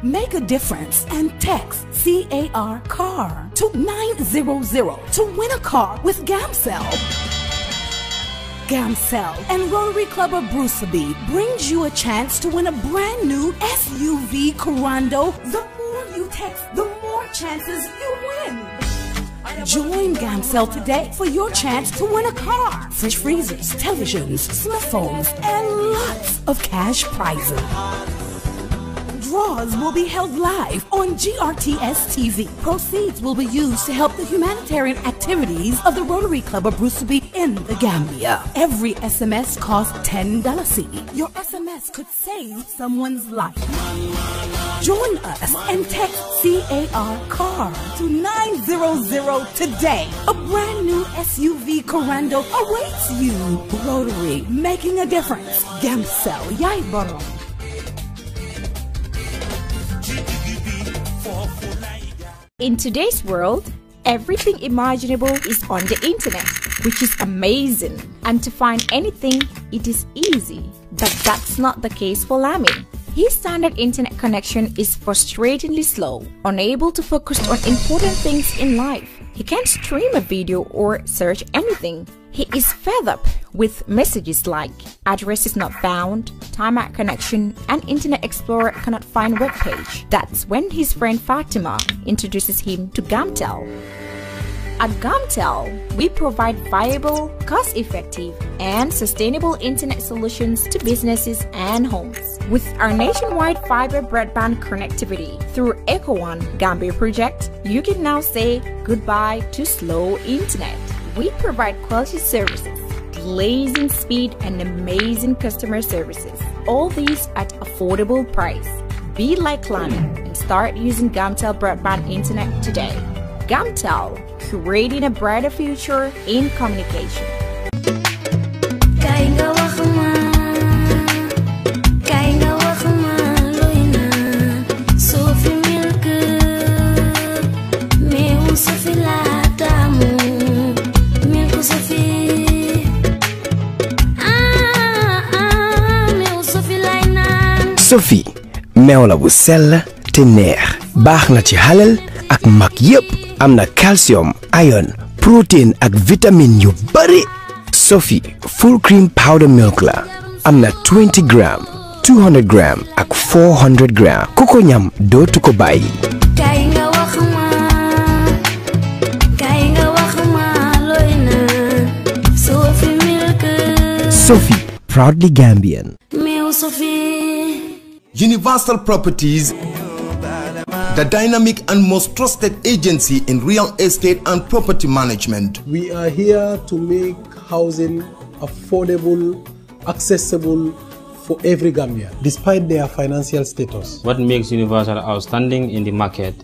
Make a difference and text CAR CAR to 900 to win a car with GAMCEL. GAMCEL and Rotary Club of Bruceby brings you a chance to win a brand new SUV Corando. The more you text, the more chances you win. Join GAMCEL today for your chance to win a car, fridge freezers, televisions, smartphones, and lots of cash prizes. Draws will be held live on GRTS TV. Proceeds will be used to help the humanitarian activities of the Rotary Club of Bruceby in the Gambia. Every SMS costs $10. Your SMS could save someone's life. Join us and text CAR CAR to 900 today. A brand new SUV Corando awaits you. Rotary, making a difference. GAMCEL, Yai Borom. In today's world, everything imaginable is on the internet, which is amazing. And to find anything, it is easy. But that's not the case for Lami. His standard internet connection is frustratingly slow, unable to focus on important things in life. He can't stream a video or search anything. He is fed up with messages like address is not found, timeout connection, and Internet Explorer cannot find web page. That's when his friend Fatima introduces him to GAMCEL. At GAMCEL, we provide viable, cost-effective, and sustainable internet solutions to businesses and homes. With our nationwide fiber broadband connectivity through EcoOne Gambia project, you can now say goodbye to slow internet. We provide quality services, blazing speed, and amazing customer services. All these at affordable price. Be like Lani and start using GAMCEL broadband internet today. GAMCEL, creating a brighter future in communication. Sophie meew la bu sell te neex baax na ci halal ak mag yépp am na calcium, iron, protein ak vitamine yu bari. Sophie full cream powder milk la am na 20 gram, 200 gram ak 400 gram ku ko ñam dootu ko bàyyi. Sophie, proudly Gambian. Universal Properties, the dynamic and most trusted agency in real estate and property management. We are here to make housing affordable, accessible for every Gambian, despite their financial status. What makes Universal outstanding in the market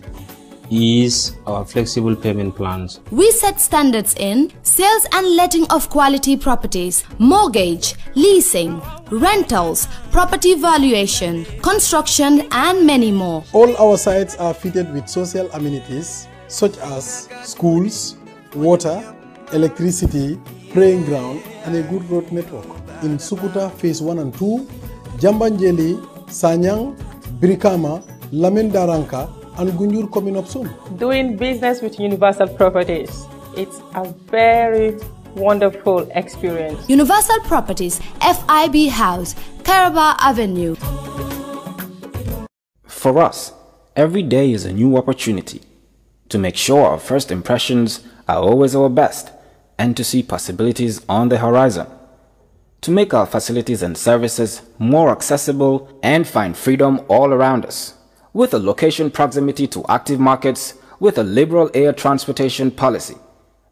is our flexible payment plans. We set standards in sales and letting of quality properties, mortgage, leasing, rentals, property valuation, construction, and many more. All our sites are fitted with social amenities such as schools, water, electricity, praying ground, and a good road network. In Sukuta Phase 1 and 2, Jambanjeli, Sanyang, Brikama, Lamin Daranka, and Gunjur coming up soon. Doing business with Universal Properties, it's a very wonderful experience. Universal Properties, FIB House, Caraba Avenue. For us, every day is a new opportunity to make sure our first impressions are always our best and to see possibilities on the horizon, to make our facilities and services more accessible and find freedom all around us. With a location proximity to active markets, with a liberal air transportation policy.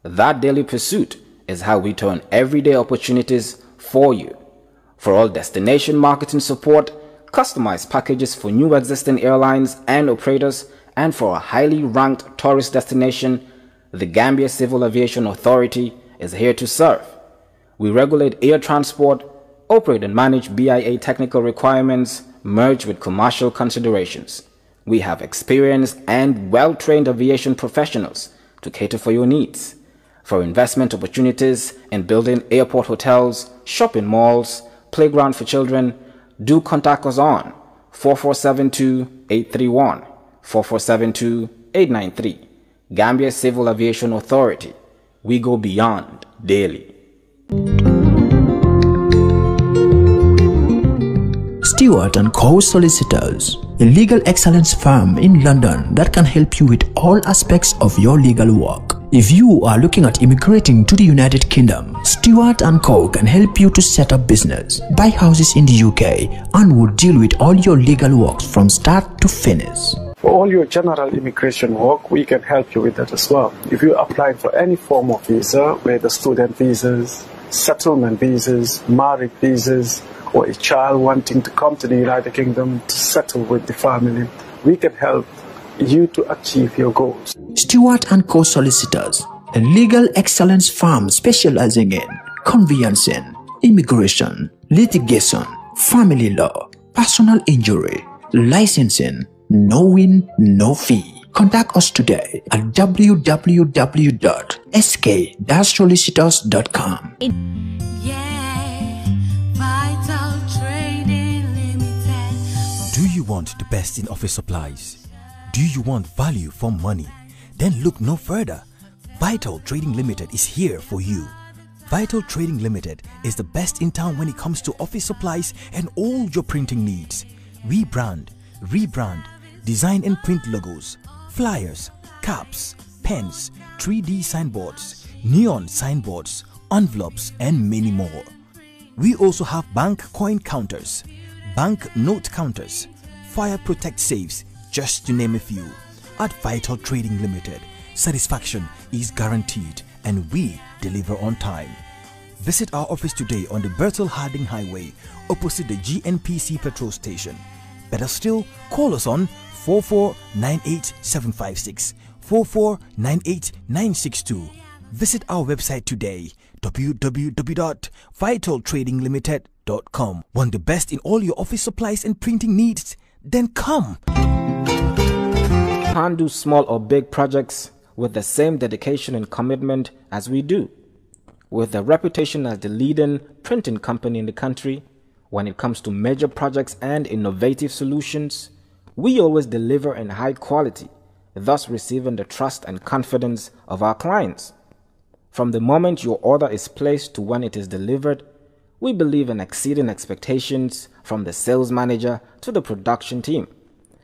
That daily pursuit is how we turn everyday opportunities for you. For all destination marketing support, customized packages for new existing airlines and operators, and for a highly ranked tourist destination, the Gambia Civil Aviation Authority is here to serve. We regulate air transport, operate and manage BIA technical requirements merged with commercial considerations. We have experienced and well-trained aviation professionals to cater for your needs. For investment opportunities in building airport hotels, shopping malls, playground for children, do contact us on 4472-831, 4472-893. Gambia Civil Aviation Authority. We go beyond daily. Stewart & Co. Solicitors, a legal excellence firm in London that can help you with all aspects of your legal work. If you are looking at immigrating to the United Kingdom, Stewart & Co. can help you to set up business, buy houses in the UK, and will deal with all your legal works from start to finish. For all your general immigration work, we can help you with that as well. If you apply for any form of visa, whether student visas, settlement visas, marriage visas, or a child wanting to come to the United Kingdom to settle with the family, we can help you to achieve your goals. Stewart & Co. Solicitors, a legal excellence firm specializing in conveyancing, immigration, litigation, family law, personal injury, licensing, no win, no fee. Contact us today at www.sk-solicitors.com. Do you want the best in office supplies? Do you want value for money? Then look no further. Vital Trading Limited is here for you. Vital Trading Limited is the best in town when it comes to office supplies and all your printing needs. We brand, rebrand, design and print logos, flyers, caps, pens, 3D signboards, neon signboards, envelopes, and many more. We also have bank coin counters, bank note counters, fire protect safes, just to name a few. At Vital Trading Limited, satisfaction is guaranteed and we deliver on time. Visit our office today on the Bertel Harding Highway, opposite the GNPC petrol station. Better still, call us on 4498756, 4498962. Visit our website today, www.vitaltradinglimited.com. Want the best in all your office supplies and printing needs? Then come! Can't do small or big projects with the same dedication and commitment as we do. With a reputation as the leading printing company in the country, when it comes to major projects and innovative solutions, we always deliver in high quality, thus receiving the trust and confidence of our clients. From the moment your order is placed to when it is delivered, we believe in exceeding expectations from the sales manager to the production team,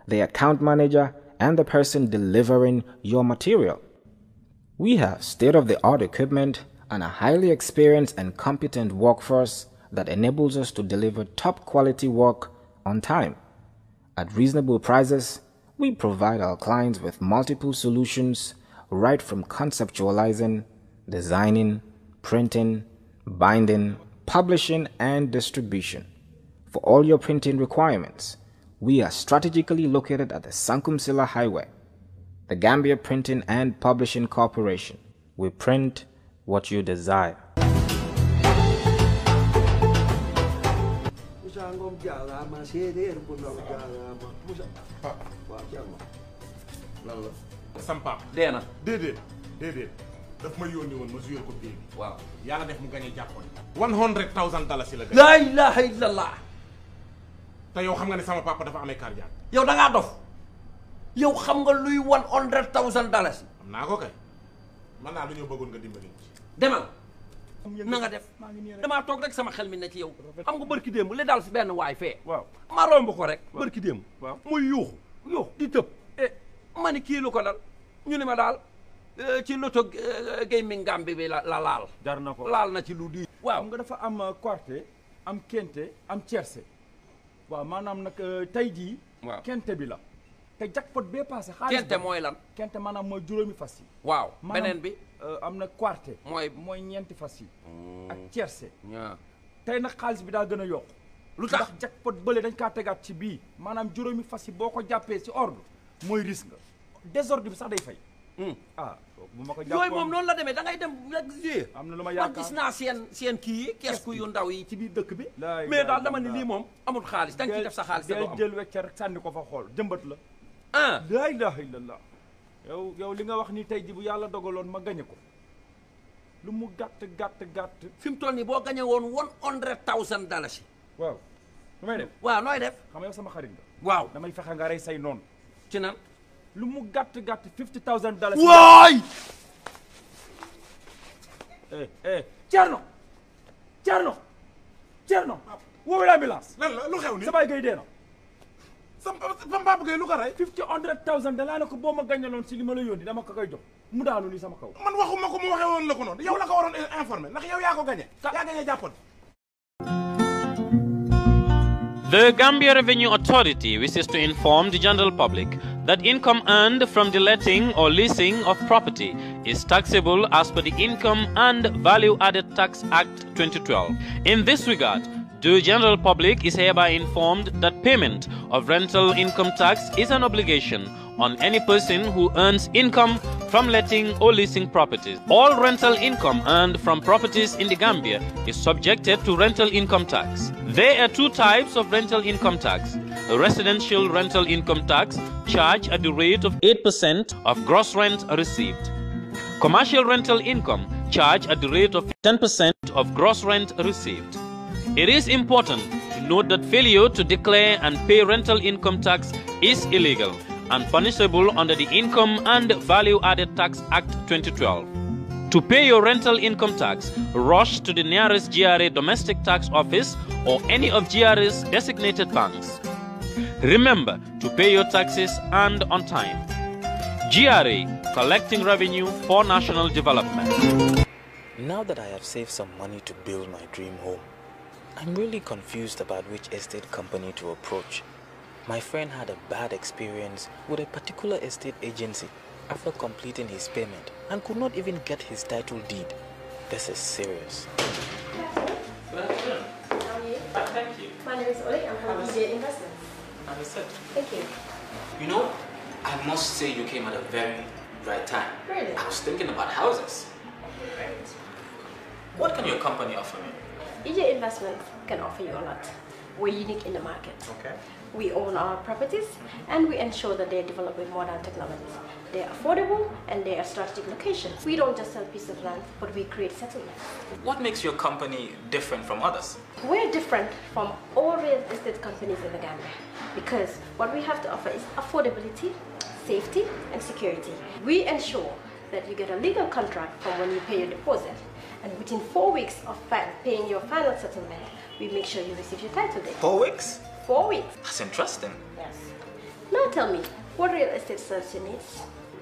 the account manager, and the person delivering your material. We have state-of-the-art equipment and a highly experienced and competent workforce that enables us to deliver top quality work on time. At reasonable prices, we provide our clients with multiple solutions right from conceptualizing, designing, printing, binding, publishing, and distribution. For all your printing requirements, we are strategically located at the Sankumsila Highway, the Gambia Printing and Publishing Corporation. We print what you desire. Sampap deena déedéet daf ma yónni woon ma joué ko bii waaw yàlla def mu gagné jàppoon $100,000 la la ilaha illallah te yow xam nga ne sama papa dafa amee cardiaque yow da ngaa dof yow xam nga luy $100,000 am naa ko kay man naa lu ñoo bëggoon nga dimbali demal na nga def damaa toog rek sama xel mi ne ci yow xam nga bërki démb li daal fi benn waay fee waaw ma romb ko rek bërki démb muy yuuxu di tëb ma ni kii lu ko dal ñu ne ma daal ci loto gaming Gambie bi la laal jar na ko laal na ci lu di waaw nga dafa am quarté am kente am tiercé waaw maanaam nag tey jii kente bi la te jackpot bee passé xaalis kente mooy lan kente maanaam mooy juróomi fas yi waaw beneen bi am na quarté mooy ñeenti fas yi ak tiercé tey nag xaalis bi daa gën a yokk lu tax ndax jackpot bële dañ kaa tegaat ci bii maanaam juróomi fas yi boo ko jàppee ci ordre mooy risque nga désordre bi sax day fay ah bu ma ko yooyu moom noonu la demee da ngay dem rek jiyee. am na lu ma man yaakaar gis naa seen kii yi keesku yu ndaw yi ci biir dëkk bi. mais daal dama ni lii moom amul xaalis da nga ciy def sa xaalis. day jël wecce rek sànni ko fa xool jëmbat la. ah la ilaha illallah. yow li nga wax ni tey ji bu yàlla dogaloon ma gañe ko lu mu gàtt fi mu toll nii boo gañe woon $100,000. waaw nu may def. waaw nooy def. xam nga yow sama xarit nga. waaw damay fexe nga rey say noonu. ci nan. lu mu gàtt $50,000. waay. Thierno. woowee l'ambulance. lan la lu xew ni sa baay gay dee na. sama papa gay lu ko rey. $100,000 dalaa ne ko boo ma gañaloon si li ma la yónni dama ko koy jox mu daanu ni sama kaw. man waxuma ko mu waxee woon la ko noonu yow la ko waroon informé ndax yow yaa ko gañe. yaa gañe jàppoon. The Gambia Revenue Authority wishes to inform the general public that income earned from the letting or leasing of property is taxable as per the Income and Value Added Tax Act 2012. In this regard, the general public is hereby informed that payment of rental income tax is an obligation on any person who earns income from letting or leasing properties. All rental income earned from properties in the Gambia is subjected to rental income tax. There are two types of rental income tax. A residential rental income tax charged at the rate of 8% of gross rent received. Commercial rental income charged at the rate of 10% of gross rent received. It is important to note that failure to declare and pay rental income tax is illegal and punishable under the Income and Value Added Tax Act 2012. To pay your rental income tax, rush to the nearest GRA domestic tax office or any of GRA's designated banks. Remember to pay your taxes and on time. GRA, collecting revenue for national development. Now that I have saved some money to build my dream home, I'm really confused about which estate company to approach. My friend had a bad experience with a particular estate agency after completing his payment and could not even get his title deed. This is serious. Good afternoon. How are you? Thank you. My name is Oleg. I'm from EJ Investments. Understood. Thank you. You know, I must say you came at a very right time. Really? I was thinking about houses. What can your company offer me? EJ Investments can offer you a lot. We're unique in the market. Okay. We own our properties and we ensure that they're developed with modern technologies. They're affordable and they are strategic locations. We don't just sell pieces of land, but we create settlements. What makes your company different from others? We're different from all real estate companies in the Gambia because what we have to offer is affordability, safety, and security. We ensure that you get a legal contract from when you pay your deposit, and within 4 weeks of paying your final settlement, we make sure you receive your title deed. 4 weeks? 4 weeks. That's interesting. Yes. Now tell me, what real estate serves your needs?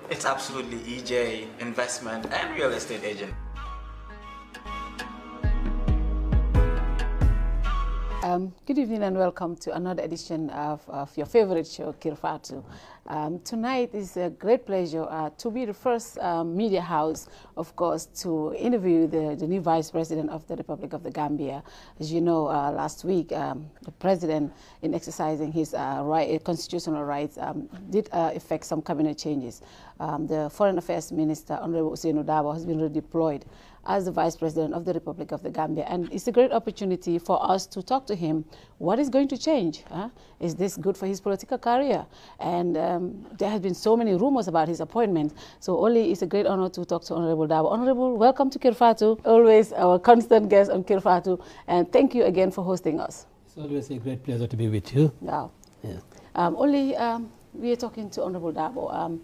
It's absolutely EJ, investment, and real estate agent. Good evening and welcome to another edition of your favorite show, Kirfatu. Tonight is a great pleasure to be the first media house, of course, to interview the new Vice President of the Republic of the Gambia. As you know, last week, the President, in exercising his constitutional rights, did effect some cabinet changes. The Foreign Affairs Minister, Honorable OUSAINOU DARBOE, has been redeployed as the Vice President of the Republic of the Gambia. And it's a great opportunity for us to talk to him. What is going to change? Is this good for his political career? And there have been so many rumors about his appointment. So only it's a great honor to talk to Honorable DARBOE. Honorable, welcome to Kirfatu. Always our constant guest on Kirfatu. And thank you again for hosting us. It's always a great pleasure to be with you. Wow. Yeah. We are talking to Honorable DARBOE.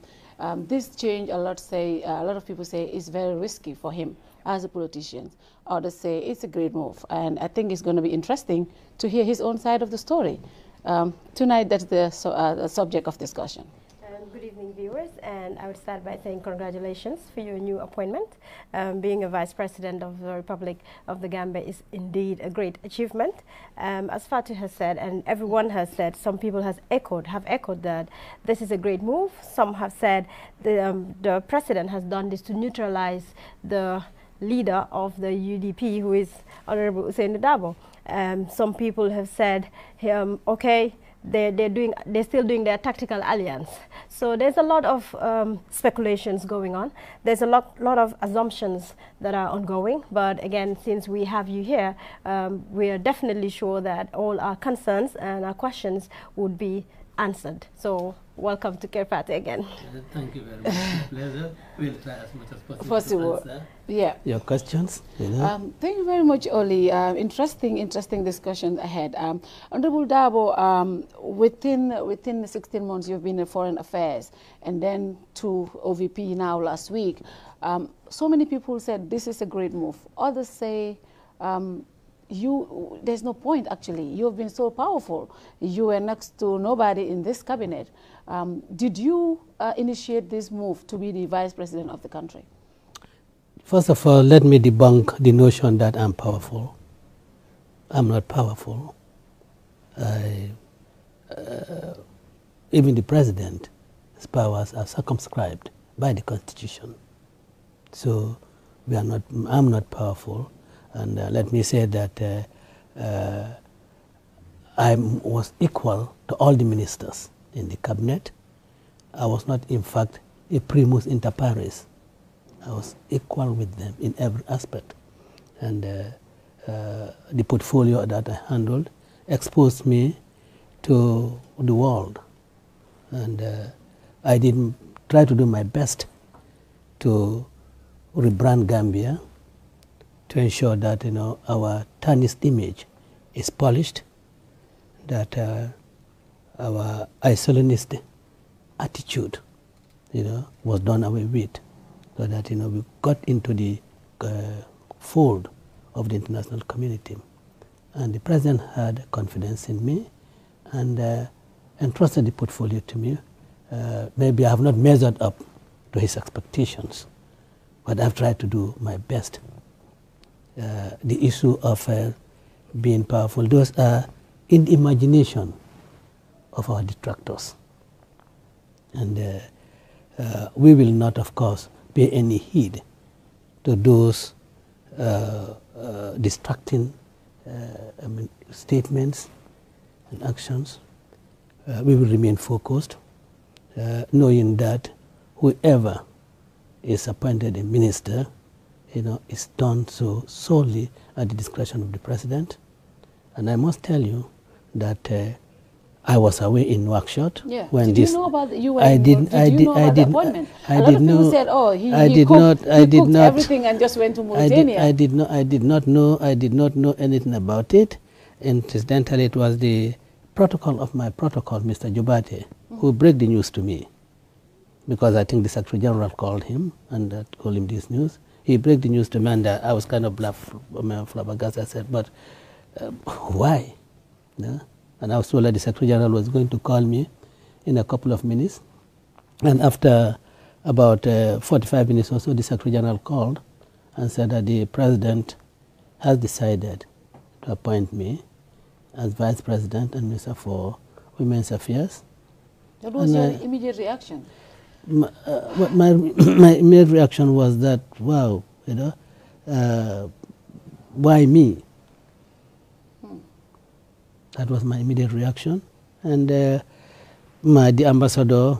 This change, a lot of people say, is very risky for him as a politician. Others say it's a great move. And I think it's going to be interesting to hear his own side of the story. Tonight, that's the subject of discussion. Good evening, viewers. And I would start by saying congratulations for your new appointment. Being a Vice President of the Republic of the Gambia is indeed a great achievement. As Fatu has said, and everyone has said, some people have echoed that this is a great move. Some have said the President has done this to neutralize the leader of the UDP, who is Honorable OUSAINOU DARBOE. Some people have said, okay, they're still doing their tactical alliance. So there's a lot of speculations going on. There's a lot of assumptions that are ongoing. But again, since we have you here, we are definitely sure that all our concerns and our questions would be answered. So welcome to Kirfati again. Thank you very much. It's a pleasure. We'll try as much as possible to answer your questions. Thank you very much, Oli. Interesting discussion ahead. Honorable Darboe, within the 16 months you've been in Foreign Affairs and then to OVP now last week, so many people said this is a great move. Others say there's no point actually. You've been so powerful. You were next to nobody in this cabinet. Did you initiate this move to be the vice president of the country? First of all, let me debunk the notion that I'm powerful. I'm not powerful. Even the president's powers are circumscribed by the Constitution. So I'm not powerful. And let me say that I was equal to all the ministers in the cabinet. I was not, in fact, a primus inter pares. I was equal with them in every aspect. And the portfolio that I handled exposed me to the world. And I did try to do my best to rebrand Gambia, to ensure that our tarnished image is polished, that our isolationist attitude was done away with, so that we got into the fold of the international community. And the president had confidence in me and entrusted the portfolio to me. Maybe I have not measured up to his expectations, but I've tried to do my best. The issue of being powerful, those are in the imagination of our detractors. And we will not, of course, pay any heed to those distracting statements and actions. We will remain focused, knowing that whoever is appointed a minister is done so solely at the discretion of the president. And I must tell you that I was away in Nouakchott when did you know about you were did you know about the appointment? A lot of people said, oh, he cooked everything and just went to Mauritania. I did not know anything about it. Incidentally, it was the protocol of my protocol, Mr. Jubate, who broke the news to me, because I think the Secretary General called him and told him this news. He broke the news to me, and I was kind of flabbergasted. I said, but why? And I was told that the Secretary General was going to call me in a couple of minutes. And after about 45 minutes or so, the Secretary General called and said that the President has decided to appoint me as Vice President and Minister for Women's Affairs. What was your immediate reaction? My immediate reaction was that, wow, why me? That was my immediate reaction. And the ambassador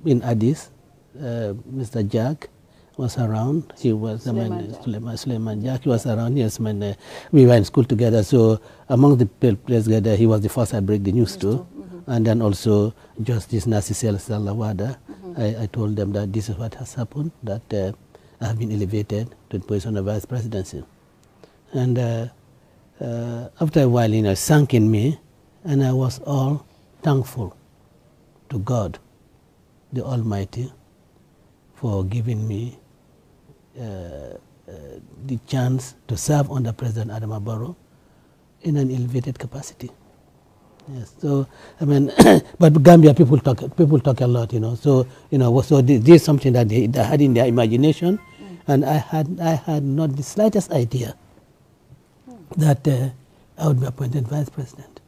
in Addis, Mr. Jack, was around. He was Suleiman Jack. He was around. Yes, we were in school together. So among the players together, he was the first I break the news to. And then also Justice Nasisel Salawada. I told them that this is what has happened, that I have been elevated to the position of Vice Presidency. And after a while, it sank in me, and I was all thankful to God, the Almighty, for giving me the chance to serve under President Adama Barrow in an elevated capacity. Yes, so I mean, but Gambia people talk a lot, So so this is something that they had in their imagination, and I had not the slightest idea that I would be appointed Vice President.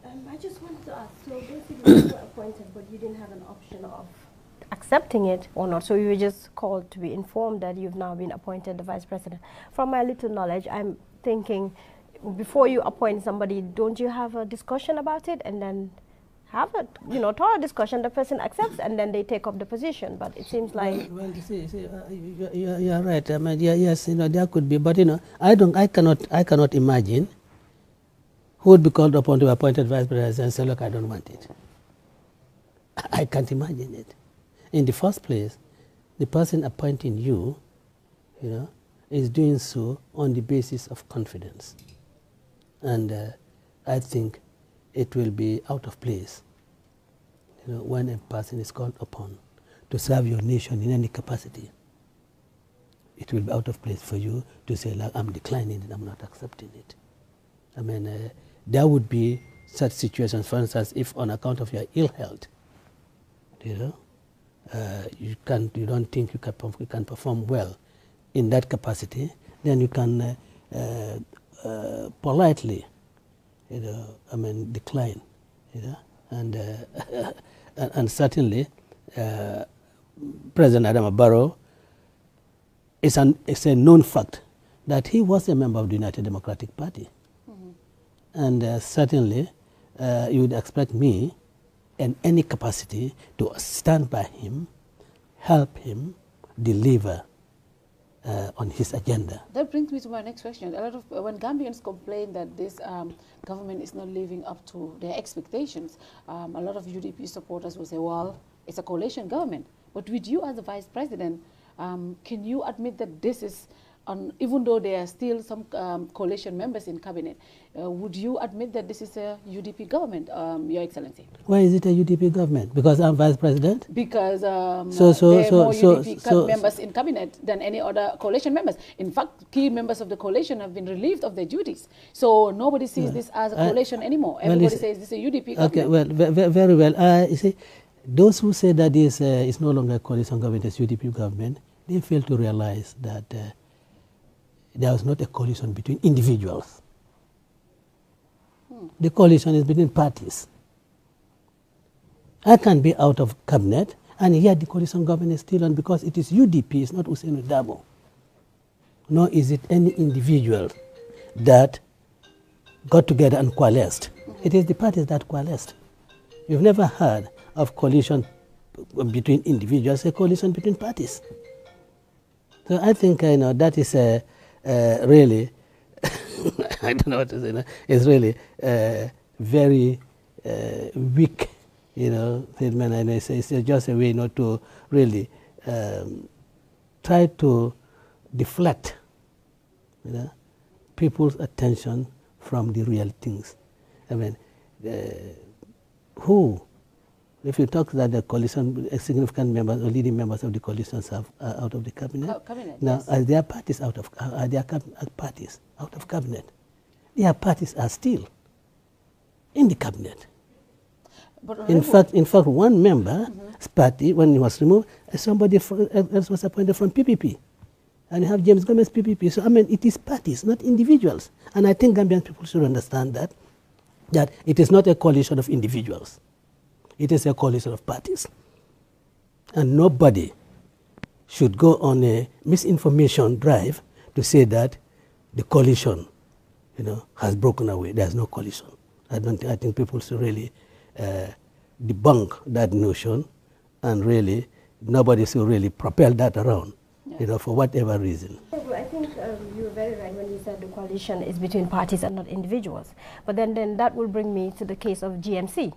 I just wanted to ask, so basically you were appointed, but you didn't have an option of accepting it or not, so you were just called to be informed that you've now been appointed the Vice President. From my little knowledge, I'm thinking before you appoint somebody, don't you have a discussion about it and then have a thorough discussion? The person accepts and then they take up the position. But it seems like you're right. I mean, yes, there could be, but I cannot imagine who would be called upon to be appointed vice president and say, look, I don't want it. I can't imagine it. In the first place, the person appointing you, is doing so on the basis of confidence. And I think it will be out of place, when a person is called upon to serve your nation in any capacity. It will be out of place for you to say, like, I'm declining it, I'm not accepting it. I mean, there would be such situations, for instance, if on account of your ill health, you don't think you can perform well in that capacity, then you can politely, decline, and certainly President Adama Barrow, it's a known fact that he was a member of the United Democratic Party. And certainly you would expect me in any capacity to stand by him, help him deliver on his agenda. That brings me to my next question. A lot of when Gambians complain that this government is not living up to their expectations, a lot of UDP supporters will say, well, it's a coalition government. But with you as the vice president, can you admit that this is, even though there are still some coalition members in cabinet, would you admit that this is a UDP government, Your Excellency? Why is it a UDP government? Because I'm vice president? Because there are more UDP members in cabinet than any other coalition members. In fact, key members of the coalition have been relieved of their duties. So nobody sees this as a coalition anymore. Everybody says this is a UDP government. Okay, well, very well. You see, those who say that this is no longer a coalition government, it's UDP government, they fail to realize that there was not a coalition between individuals. The coalition is between parties. I can be out of cabinet, and yet the coalition government is still on because it is UDP, it's not OUSAINOU DARBOE. Nor is it any individual that got together and coalesced. It is the parties that coalesced. You've never heard of coalition between individuals, a coalition between parties. So I think that is really, I don't know what to say now, it's really very weak, statement, and it's just a way not to really try to deflect people's attention from the real things. I mean, if you talk that the coalition, significant members or leading members of the coalitions are out of the cabinet. Now, yes. Are their parties out of cabinet? Their parties are still in the cabinet. But in fact, one member's party, when he was removed, somebody else was appointed from PPP. And you have James Gomez PPP. So, I mean, it is parties, not individuals. And I think Gambian people should understand that it is not a coalition of individuals. It is a coalition of parties. And nobody should go on a misinformation drive to say that the coalition, has broken away. There's no coalition. I think people should really debunk that notion, and really nobody should really propel that around, for whatever reason. I think you were very right when you said the coalition is between parties and not individuals. But then that will bring me to the case of GMC.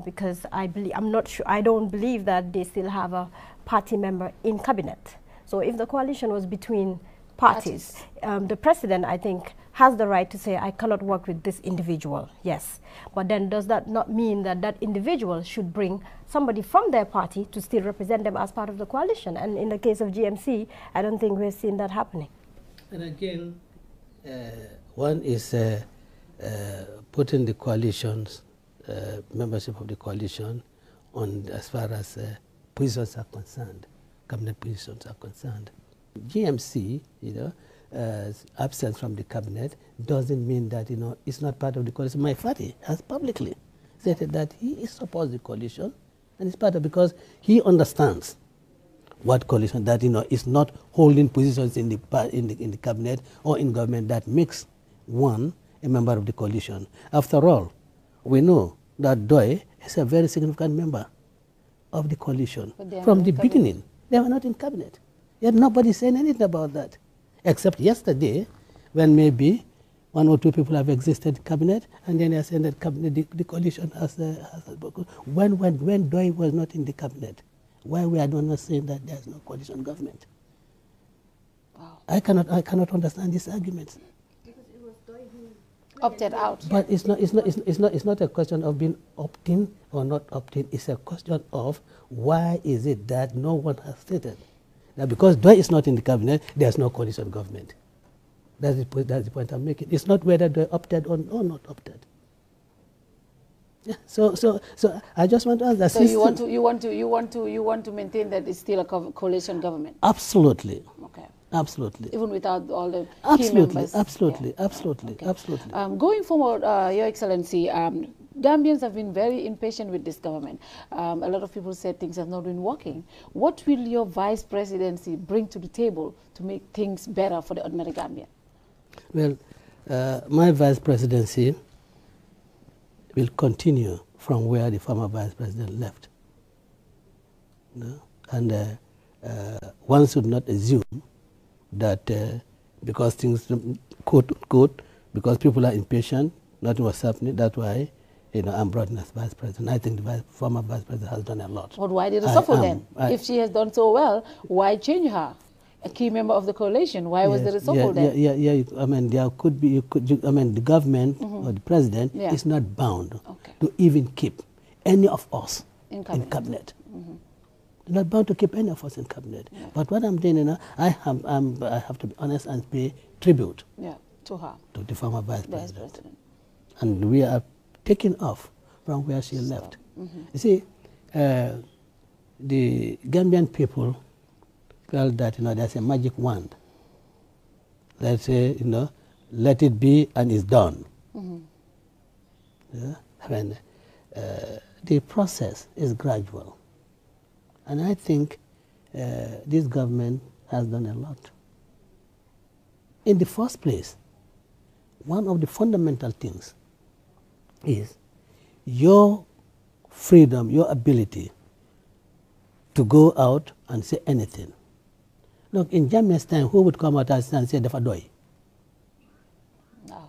Because I don't believe that they still have a party member in cabinet. So if the coalition was between parties. The president, I think, has the right to say, I cannot work with this individual, yes. But then does that not mean that that individual should bring somebody from their party to still represent them as part of the coalition? And in the case of GMC, I don't think we're seeing that happening. And again, one is putting the coalitions, membership of the coalition on as far as positions are concerned, cabinet positions are concerned. GMC, absence from the cabinet doesn't mean that, it's not part of the coalition. My party has publicly stated that he is supports the coalition and it's part of, because he understands what coalition, that, is not holding positions in the cabinet or in government that makes one, a member of the coalition. After all, we know that Doy is a very significant member of the coalition. From the beginning, they were not in cabinet. Yet nobody saying anything about that, except yesterday, when maybe one or two people have existed in cabinet, and then they are saying that the coalition has when Doy was not in the cabinet, why we are not saying that there is no coalition government? Wow. I cannot understand this argument. Opted out. But it's not a question of being opt-in or not opt-in. It's a question of why is it that no one has stated. Now, because Doy is not in the cabinet, there's no coalition government. That's the point I'm making. It's not whether Doy opted or not opted. Yeah. So I just want to ask that. So you want to maintain that it's still a coalition government? Absolutely. Okay. Absolutely. Even without all the key absolutely, members? absolutely, Yeah. absolutely, Okay. absolutely. Going forward, Your Excellency, Gambians have been very impatient with this government. A lot of people said things have not been working. What will your vice presidency bring to the table to make things better for the ordinary Gambian? Well, my vice presidency will continue from where the former vice president left. You know? And one should not assume that because things, quote, because people are impatient, nothing was happening, that's why I'm brought in as vice president. I think the former vice president has done a lot. But why the reshuffle then? If she has done so well, why change her? A key member of the coalition, why was the reshuffle then? Yeah, I mean, there could be, the government or the president is not bound to even keep any of us in cabinet. Not bound to keep any of us in cabinet. Yeah. But what I'm doing, I have to be honest and pay tribute to her, to the former vice president. And we are taking off from where she left. You see, the Gambian people felt that there's a magic wand. Let's say, let it be and it's done. Yeah? I mean, the process is gradual. And I think this government has done a lot. In the first place, one of the fundamental things is your freedom, your ability to go out and say anything. Look, in Jammeh's time, who would come out and say Defadoy?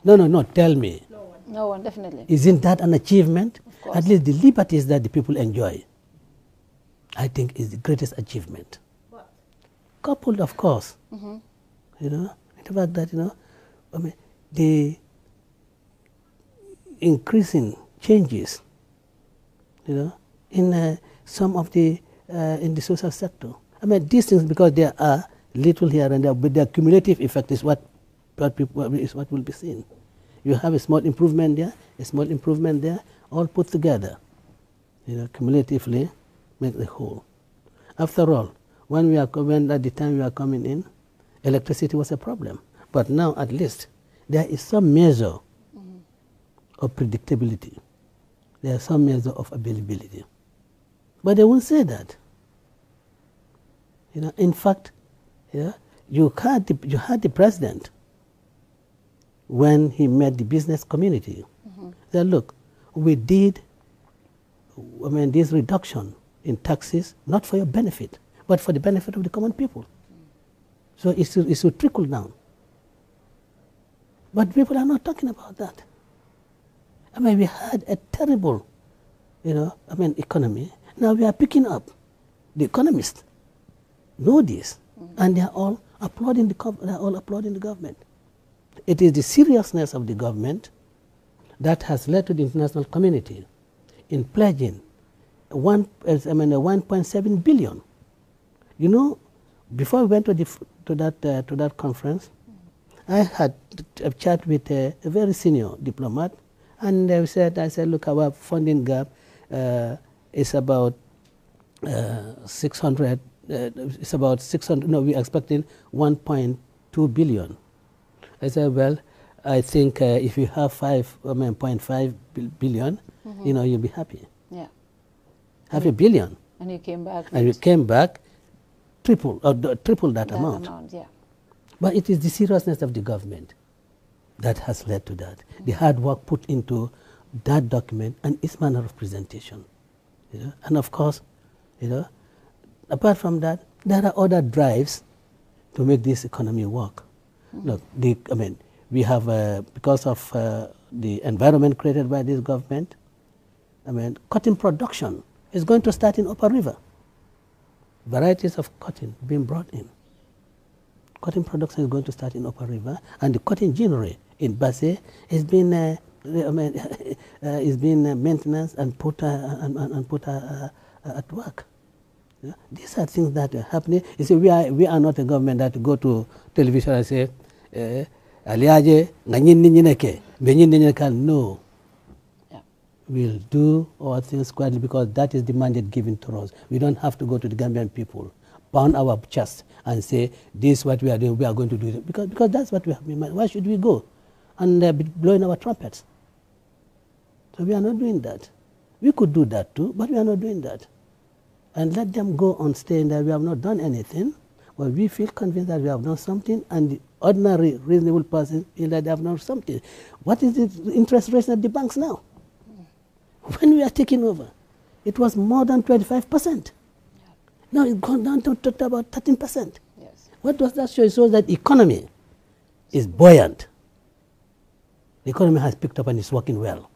No, tell me. No one, definitely. Isn't that an achievement? At least the liberties that the people enjoy, I think, is the greatest achievement. What? Coupled, of course, the fact that, I mean, the increasing changes, in some of the, in the social sector. I mean, these things, because there are little here and there, but the cumulative effect is what will be seen. You have a small improvement there, a small improvement there, all put together, cumulatively, make the whole. After all, when at the time we are coming in, electricity was a problem. But now, at least, there is some measure of predictability. There is some measure of availability. But they won't say that. In fact, you had the president when he met the business community. Said, look, we did this reduction in taxes, not for your benefit, but for the benefit of the common people. So it should trickle down. But people are not talking about that. I mean, we had a terrible, economy. Now we are picking up. The economists know this, and they are all applauding the government. It is the seriousness of the government that has led to the international community in pledging 1.7 billion. Before we went to that conference, I had a chat with a very senior diplomat, and I said, look, our funding gap is about 600. It's about 600. No, we're expecting 1.2 billion. I said, well, I think if you have 0.5 billion, you'll be happy. Yeah. Half a billion. And you came back. And we came back triple that amount. Yeah. But it is the seriousness of the government. that has led to that. The hard work put into that document and its manner of presentation. You know? And of course, you know, apart from that, there are other drives to make this economy work. Look, we have, because of the environment created by this government, cotton production is going to start in Upper River. Varieties of cotton being brought in. Cotton production is going to start in Upper River, and the cotton ginnery in Basse is being maintenance and put at work. Yeah? These are things that are happening. You see, we are not a government that go to television and say, "Aliaje no." We'll do our things quietly because that is the mandate given to us. We don't have to go to the Gambian people, pound our chest and say, "This is what we are doing. We are going to do it," because that's what we have in mind. Why should we go and be blowing our trumpets? So we are not doing that. We could do that too, but we are not doing that. And let them go on saying that we have not done anything. Well, we feel convinced that we have done something, and the ordinary, reasonable person feel that they have done something. What is the interest rate at the banks now? When we are taking over, it was more than 25%. Now it's gone down to about 13%. Yes. What does that show? It shows that economy is buoyant. The economy has picked up and is working well.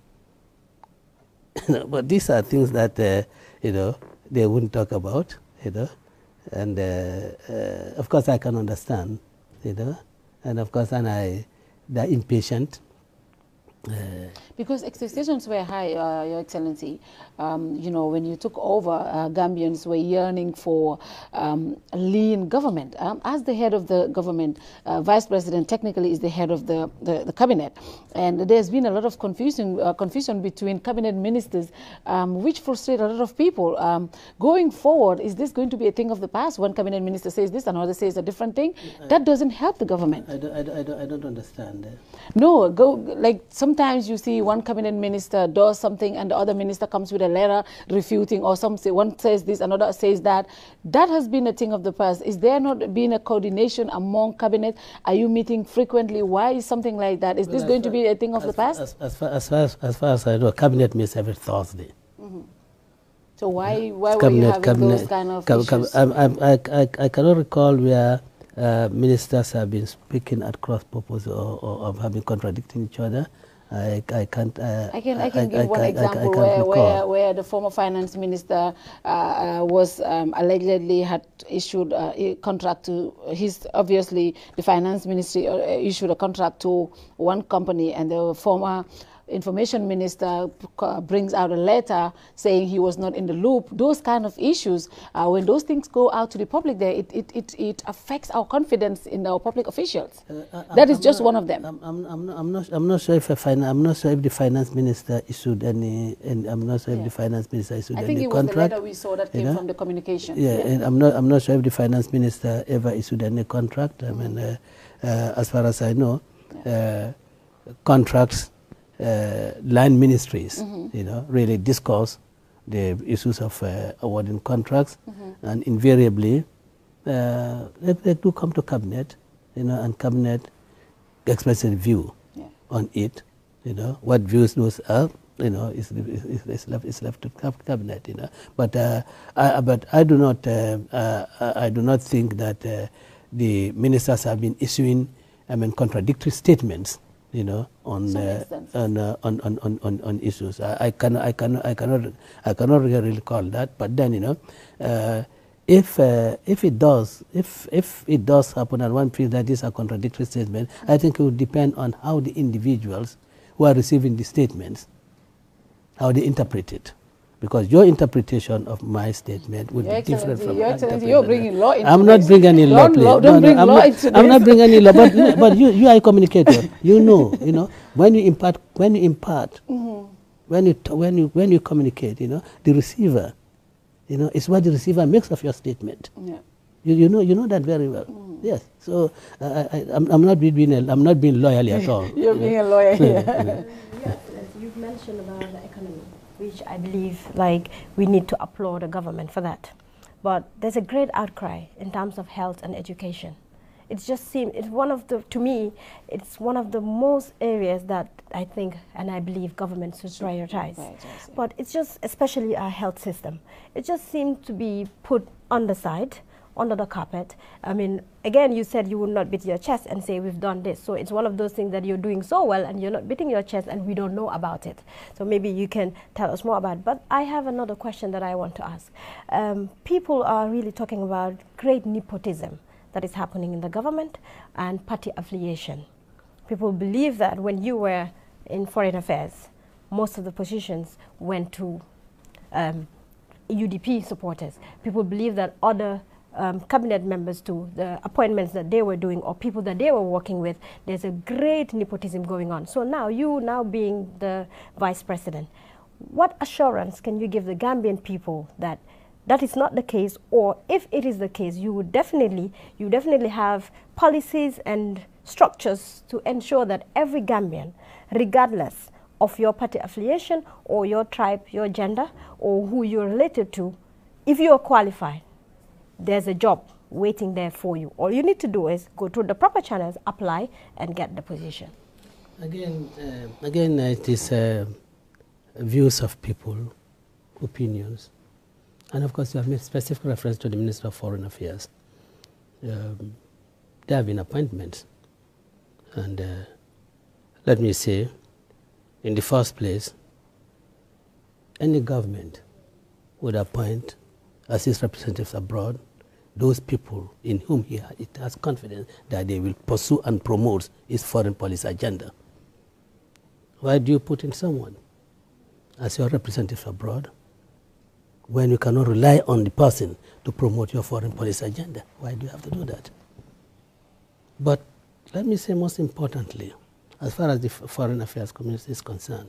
But these are things that they wouldn't talk about, and of course I can understand, and of course they're impatient. Because expectations were high, Your Excellency. When you took over, Gambians were yearning for a lean government. As the head of the government, Vice President technically is the head of the cabinet. And there's been a lot of confusion between cabinet ministers, which frustrate a lot of people. Going forward, is this going to be a thing of the past? One cabinet minister says this, another says a different thing. That doesn't help the government. I don't understand. No, sometimes you see one cabinet minister does something and the other minister comes with a letter refuting, or one says this, another says that. That has been a thing of the past. Is there not been a coordination among cabinet? Are you meeting frequently? Why is something like that? Is this going to be a thing of the past? As far as I know, cabinet meets every Thursday. So why were you having those kind of issues? I cannot recall where ministers have been speaking at cross purpose or have been contradicting each other. I can give one example where the former finance minister was allegedly had issued a contract to obviously the finance ministry issued a contract to one company, and the former information minister brings out a letter saying he was not in the loop. Those kind of issues, when those things go out to the public, it affects our confidence in our public officials. That is just one of them. I'm not sure if the finance minister issued any. I'm not sure if the finance minister issued any contract. I think it was the letter we saw that came from the communication. Yeah, and I'm not sure if the finance minister ever issued any contract. I mean, as far as I know, contracts. Land ministries, really discuss the issues of awarding contracts, and invariably they do come to cabinet, and cabinet expresses a view on it. What views those are, is left to cabinet. But I do not think that the ministers have been issuing, contradictory statements. On issues. I cannot really recall that. But then, if it does happen, and one feels that these are contradictory statements, I think it would depend on how the individuals who are receiving the statements, how they interpret it. Because your interpretation of my statement would be different from my interpretation. You're bringing law into I'm not bringing any law. I'm not bringing any law. But you are a communicator. When you impart, when you communicate, the receiver, it's what the receiver makes of your statement. Yeah. You know that very well. Yes. So I'm not being loyal at all. You're being a lawyer here. Yes, you've mentioned about the economy, which I believe we need to applaud the government for that. But there's a great outcry in terms of health and education. it just seems, it's one of the, to me, it's one of the most areas that I think and I believe government should prioritize. But it's just, especially our health system, it just seems to be put on the side, under the carpet. I mean, again, you said you would not beat your chest and say we've done this. So it's one of those things that you're doing so well and you're not beating your chest and we don't know about it. So maybe you can tell us more about it. But I have another question that I want to ask. People are really talking about great nepotism that is happening in the government and party affiliation. People believe that when you were in foreign affairs, most of the positions went to UDP supporters. People believe that other cabinet members too, the appointments that they were doing or people that they were working with, there's a great nepotism going on. So now, you now being the vice president, what assurance can you give the Gambian people that that is not the case, or if it is the case, you definitely have policies and structures to ensure that every Gambian, regardless of your party affiliation or your tribe, your gender, or who you're related to, if you are qualified, there's a job waiting there for you. All you need to do is go through the proper channels, apply, and get the position. Again, it is views of people, opinions. And of course, you have made specific reference to the Minister of Foreign Affairs. There have been appointments. And let me say, in the first place, any government would appoint as his representatives abroad those people in whom it has confidence that they will pursue and promote his foreign policy agenda. Why do you put in someone as your representative abroad when you cannot rely on the person to promote your foreign policy agenda? Why do you have to do that? But let me say, most importantly, as far as the foreign affairs community is concerned,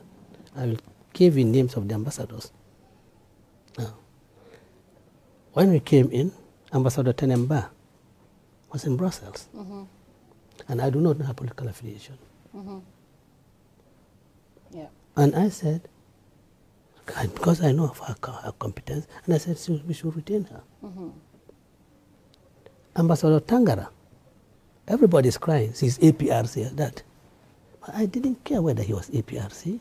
I will give you names of the ambassadors. Now, when we came in, Ambassador Tenemba was in Brussels. And I do not have political affiliation. Yeah. And I said, because I know of her competence, and I said we should retain her. Ambassador Tangara, everybody's crying, she's APRC and that. But I didn't care whether he was APRC.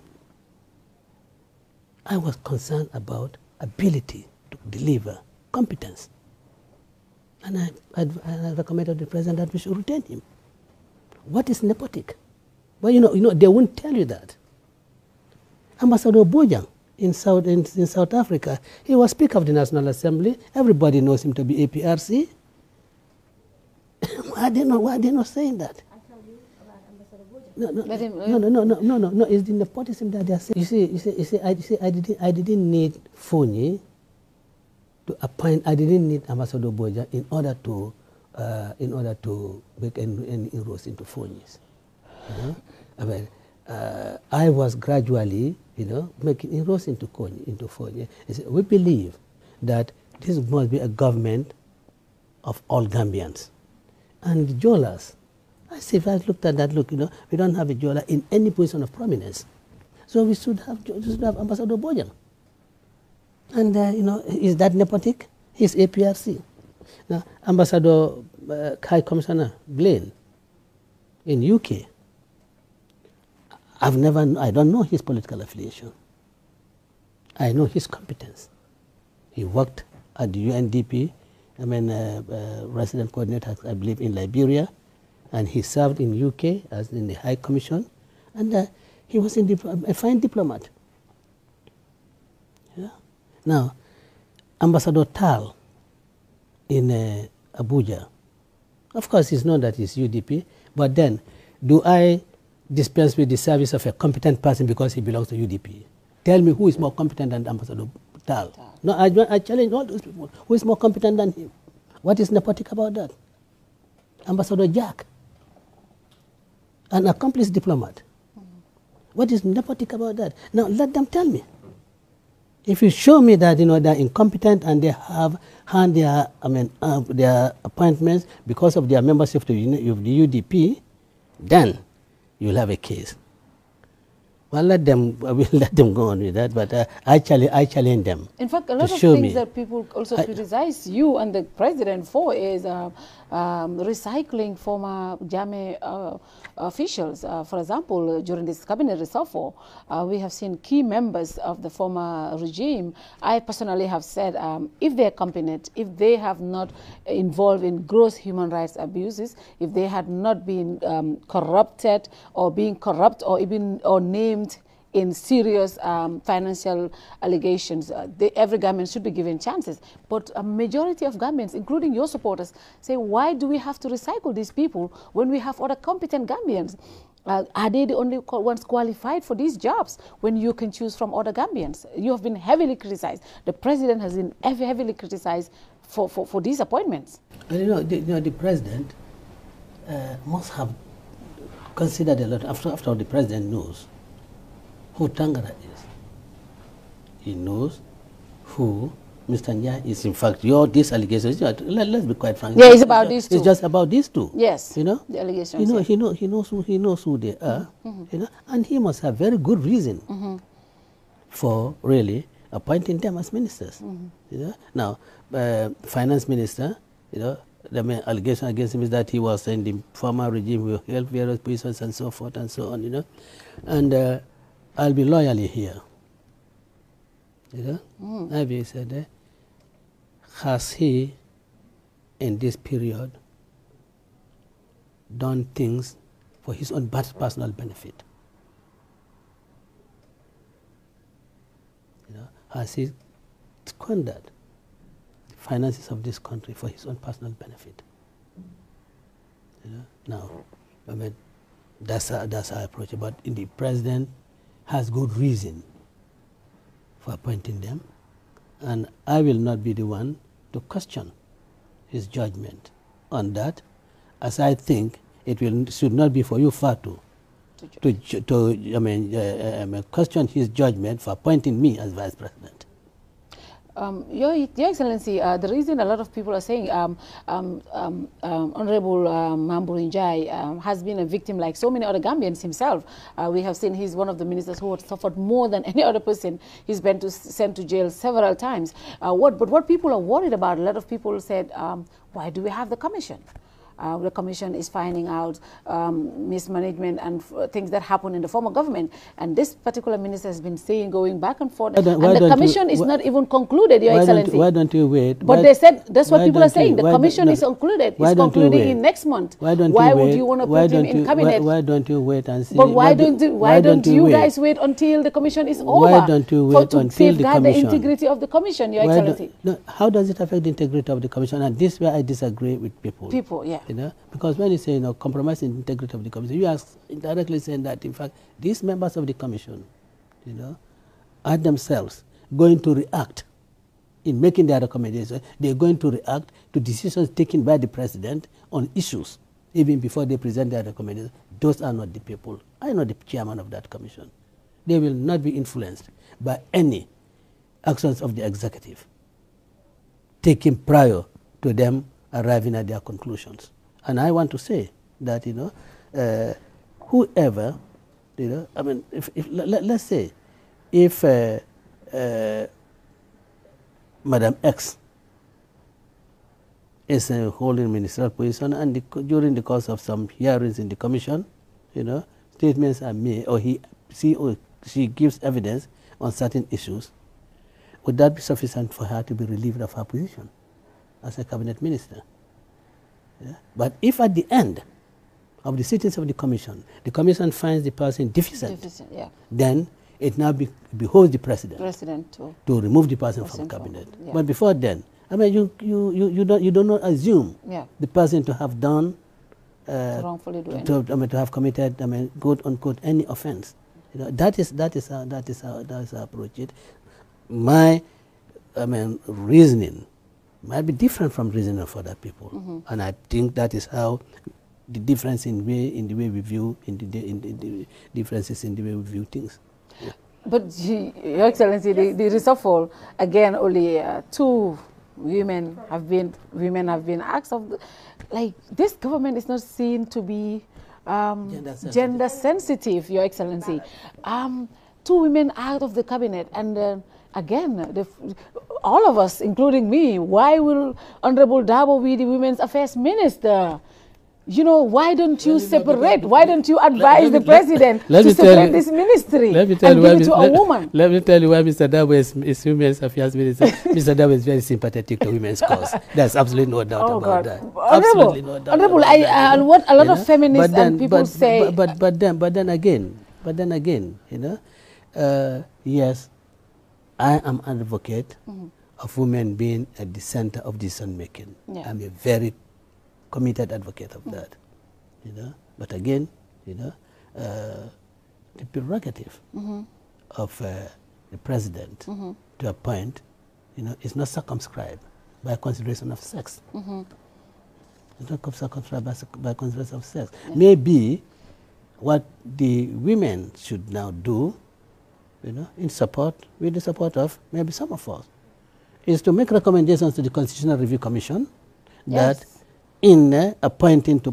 I was concerned about ability to deliver, competence. And I recommended to the president that we should retain him. What is nepotic? Well, you know, they won't tell you that. Ambassador Bojang in South Africa, he was Speaker of the National Assembly. Everybody knows him to be APRC. Why are they not saying that? No. It's the nepotism that they are saying. You see, I didn't need Fonyi to appoint. I didn't need Ambassador Boja in order to make any inroads into Fonyi's. I mean, I was gradually, making inroads into Fonyi. We believe that this must be a government of all Gambians, and the Jolas. I see, if I looked at that, we don't have a Jola in any position of prominence. So we should have Ambassador Bojang. And, is that nepotic? He's APRC. Now, Ambassador High Commissioner Blaine in UK, I don't know his political affiliation. I know his competence. He worked at the UNDP, resident coordinator, I believe, in Liberia. And he served in UK as in the High Commission, and he was a fine diplomat. Yeah. Now, Ambassador Tal in Abuja, of course, it's known that he's UDP, but then, do I dispense with the service of a competent person because he belongs to UDP? Tell me who is more competent than Ambassador Tal. No, I challenge all those people. Who is more competent than him? What is nepotic about that? Ambassador Jack, an accomplished diplomat. What is nepotic about that? Now let them tell me. If you show me that they're incompetent and they have had their appointments because of their membership of the UDP, then you'll have a case. Well, we'll let them go on with that, but I challenge them. In fact, a lot of things that people also criticize you and the president for is recycling former Jame officials. For example, during this cabinet reshuffle, we have seen key members of the former regime. I personally have said, if they're competent, if they have not involved in gross human rights abuses, if they had not been corrupted or being corrupt or even named in serious financial allegations, every Gambian should be given chances. But a majority of Gambians, including your supporters, say, why do we have to recycle these people when we have other competent Gambians? Are they the only ones qualified for these jobs when you can choose from other Gambians? You have been heavily criticized. The president has been heavily criticized for these appointments. And the president must have considered a lot. After the president knows who Tangara is. He knows who Mr. Njai is. In fact, these allegations, let's be quite frank. Yeah, it's about these two. It's just about these two. Yes. You know? The allegations. He knows who they are. You know? And he must have very good reason for really appointing them as ministers. You know? Now, finance minister, the main allegation against him is that he was in the former regime who held various positions and so forth and so on, And I'll be loyally here. Ivy said, has he, in this period, done things for his own personal benefit? Has he squandered the finances of this country for his own personal benefit? Now, I mean, that's our approach. But the president has good reason for appointing them, and I will not be the one to question his judgment on that, as I think it should not be for you, Fatu, to question his judgment for appointing me as vice president. Your Excellency, the reason a lot of people are saying Honorable Mamburi Njai has been a victim like so many other Gambians himself. We have seen he's one of the ministers who has suffered more than any other person. He's been sent to jail several times. But what people are worried about, a lot of people said, why do we have the commission? The commission is finding out mismanagement and things that happened in the former government. And this particular minister has been saying, going back and forth, and the commission is not even concluded, Your Excellency. Why don't you wait? But they said, that's what people are saying, the commission is concluded. It's concluding in next month. Why would you want to put him in cabinet? Why don't you wait and see? But why don't you guys wait until the commission is over? Why don't you wait until the commission? To safeguard the integrity of the commission, Your Excellency. How does it affect the integrity of the commission? And this is where I disagree with people. Yeah. Because when you say compromising the integrity of the commission, you are indirectly saying that in fact these members of the commission, are themselves going to react in making their recommendations. They're going to react to decisions taken by the president on issues even before they present their recommendations. Those are not the people. I'm not the chairman of that commission. They will not be influenced by any actions of the executive taken prior to them arriving at their conclusions. And I want to say that, whoever, I mean, let's say, if Madam X is holding ministerial position and during the course of some hearings in the commission, statements are made, or she gives evidence on certain issues, would that be sufficient for her to be relieved of her position as a cabinet minister? But if at the end of the sittings of the commission finds the person deficient, then it now behoves the president to remove the person from cabinet. But before then, I mean, you do not assume the person to have done to have committed, quote unquote, any offense. That is how approach it. My reasoning might be different from reasoning for other people, and I think that is how the difference in the way we view, the differences in the way we view things. But Your Excellency, the reshuffle again, only 2 women have been asked of. Like, this government is not seen to be gender sensitive, Your Excellency. 2 women out of the cabinet, and again, all of us, including me, why will Honorable Darboe be the Women's Affairs Minister? You know, why don't you separate? Why don't you advise the president to separate this ministry and give it to a woman? Let me tell you why Mr. Darboe is Women's Affairs Minister. Mr. Darboe is very sympathetic to women's cause. There's absolutely no doubt about that. Absolutely no doubt. Honorable, what a lot of feminists and people say. But then again, you know, yes, I am an advocate of women being at the center of decision making. Yeah. I'm a very committed advocate of that, you know. But again, you know, the prerogative of the president to appoint, you know, is not circumscribed by consideration of sex. It's not circumscribed by consideration of sex. Maybe what the women should now do, you know, in support, with the support of maybe some of us, is to make recommendations to the Constitutional Review Commission that in appointing to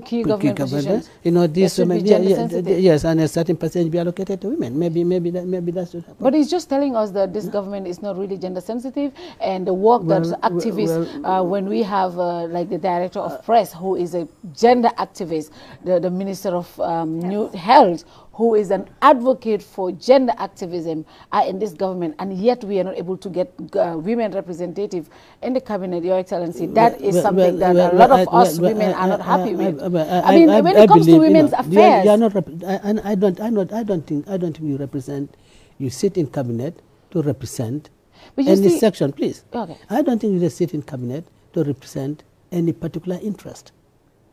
key government positions, you know, this yes, and a certain percentage be allocated to women. Maybe that should happen. But it's just telling us that this government is not really gender sensitive, and the work that activists, when we have like the director of press, who is a gender activist, the minister of New Health, who is an advocate for gender activism, are in this government, and yet we are not able to get women representative in the cabinet, Your Excellency. That is something that a lot of us women are not happy with. I mean, when it comes to women's affairs, I don't think you represent. You sit in cabinet to represent any section, please. Okay. I don't think you just sit in cabinet to represent any particular interest.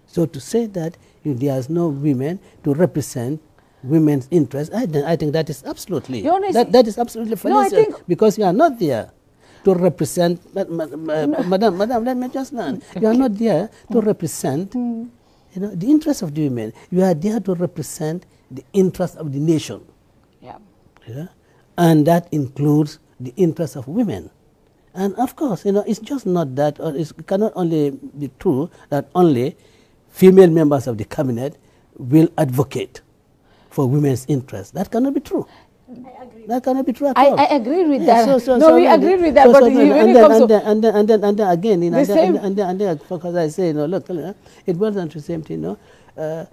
So to say that there's no women to represent women's interests, I think that is absolutely that is absolutely fallacious, because you are not there to represent madam, let me just learn. You are not there to represent you know, the interests of the women. You are there to represent the interests of the nation. Yeah. And that includes the interests of women. And of course, you know, it's just not that, or it cannot only be true that only female members of the cabinet will advocate for women's interests. That cannot be true. I agree. That cannot be true at all. I agree with that. We agree with that. But and then again, you know, because I say, you know, look, it boils down to the same thing. You know,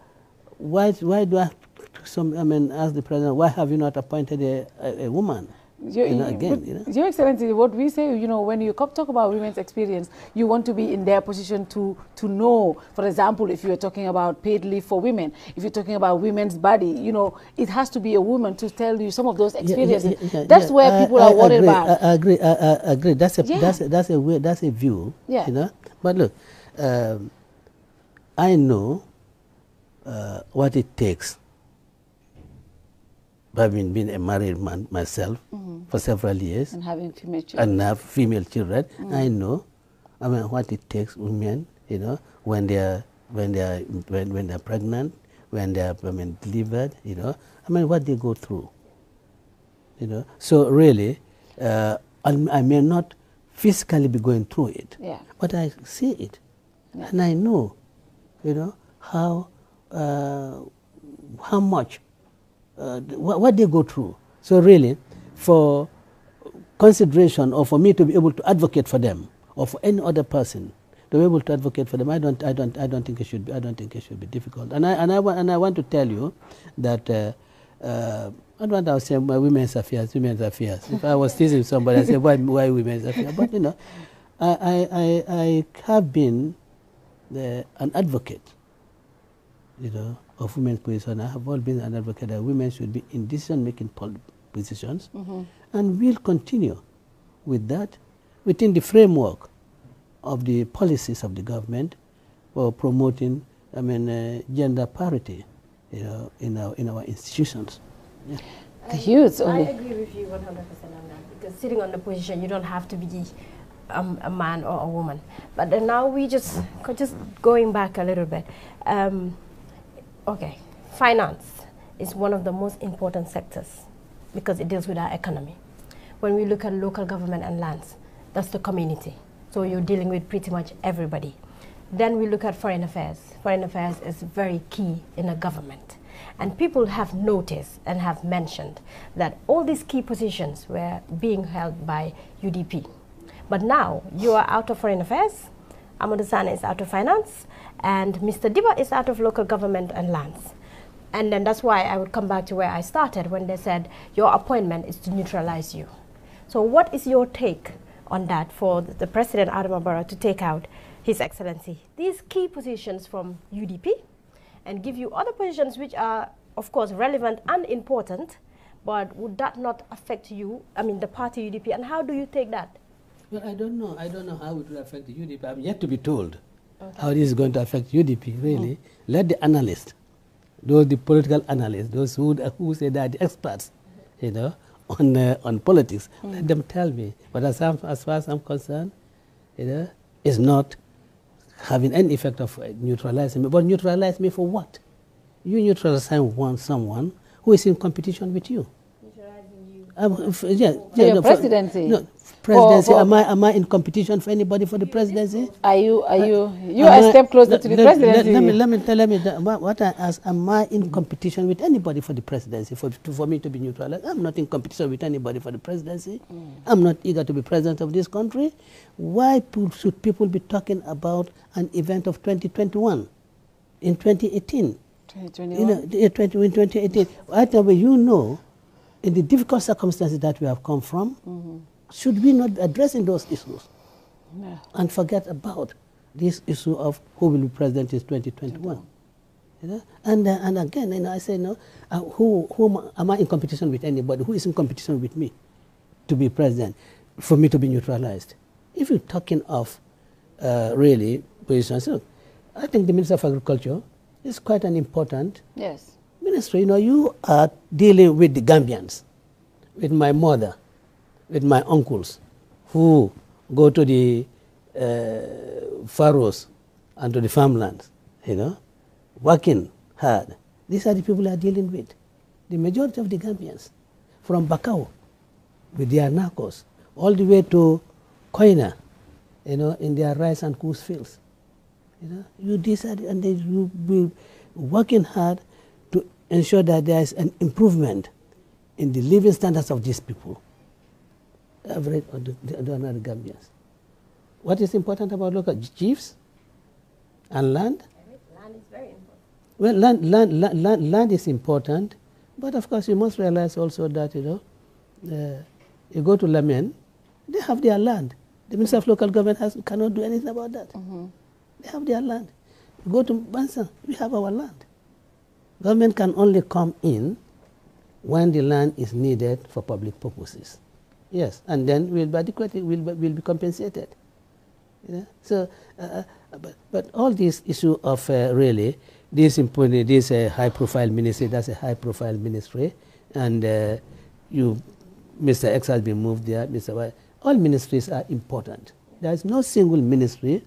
why do I ask the president, why have you not appointed a woman? Your Excellency, what we say, you know, when you talk about women's experience, you want to be in their position to know. For example, if you're talking about paid leave for women, if you're talking about women's body, you know, it has to be a woman to tell you some of those experiences. That's where people are worried about. I agree. That's a view. Yeah. You know, but look, I know what it takes. Having been a married man myself for several years and having female children, and have female children, I know, what it takes women, you know, when they're pregnant, when they're delivered, you know, what they go through, you know. So really, I may not physically be going through it, but I see it, and I know, you know, how much. What they go through. So really, for consideration, or for me to be able to advocate for them, or for any other person to be able to advocate for them, I don't think it should be. I don't think it should be difficult. And I want to tell you that I don't want to say women's affairs. If I was teasing somebody, I say why women's affairs? But you know, I have been an advocate, you know, of women's position. I have always been an advocate that women should be in decision-making positions, and will continue with that within the framework of the policies of the government for promoting, gender parity, you know, in our institutions. Yeah. I agree with you 100% on that, because sitting on the position, you don't have to be a man or a woman. But then now we just going back a little bit. Okay, finance is one of the most important sectors because it deals with our economy. When we look at local government and lands, that's the community. So you're dealing with pretty much everybody. Then we look at foreign affairs. Foreign affairs is very key in a government. And people have noticed and have mentioned that all these key positions were being held by UDP. But now you are out of Foreign Affairs, Amadou Sane is out of Finance, and Mr. Diba is out of Local Government and Lands. And then that's why I would come back to where I started when they said your appointment is to neutralize you. So what is your take on that for the President Adama Barrow to take out His Excellency these key positions from UDP and give you other positions which are, of course, relevant and important, but would that not affect you, I mean the party UDP, and how do you take that? Well, I don't know how it will affect the UDP. I'm yet to be told how this is going to affect UDP, really. Let the analysts, the political analysts, those who say they are the experts, you know, on politics, let them tell me. But as far as I'm concerned, you know, it's not having any effect of neutralizing me. But neutralize me for what? You neutralize someone who is in competition with you. Neutralizing you? Your presidency? No, presidency. Am I in competition for anybody for the presidency? Are you a step closer to the presidency? Let me what I ask, am I in competition with anybody for the presidency for me to be neutralized? I'm not in competition with anybody for the presidency. I'm not eager to be president of this country. Why should people be talking about an event of 2021 in 2018? 2021? You know, in 2018. Whatever you know, in the difficult circumstances that we have come from, should we not be addressing those issues and forget about this issue of who will be president in 2021? You know? And again, you know, I say, no, who am I in competition with anybody? Who is in competition with me to be president, for me to be neutralized? If you're talking of really positions, look, I think the Minister of Agriculture is quite an important ministry. You know, you are dealing with the Gambians, with my mother, with my uncles, who go to the furrows and to the farmlands, you know, working hard. These are the people I are dealing with. The majority of the Gambians, from Bakau, with their narcos, all the way to Koina, you know, in their rice and goose fields. You know, you decide, and they will be working hard to ensure that there is an improvement in the living standards of these people, average of the ordinary Gambians. What is important about local chiefs and land? Land is very important. Well, land is important, but of course you must realize also that, you know, you go to Lamen, they have their land. The Minister of Local Government cannot do anything about that. They have their land. You go to Bansa, we have our land. Government can only come in when the land is needed for public purposes. Yes, and then will be compensated. You know? So, but all this issue of really this high-profile ministry, that's a high-profile ministry, and Mr. X has been moved there, Mr. Y. All ministries are important. There is no single ministry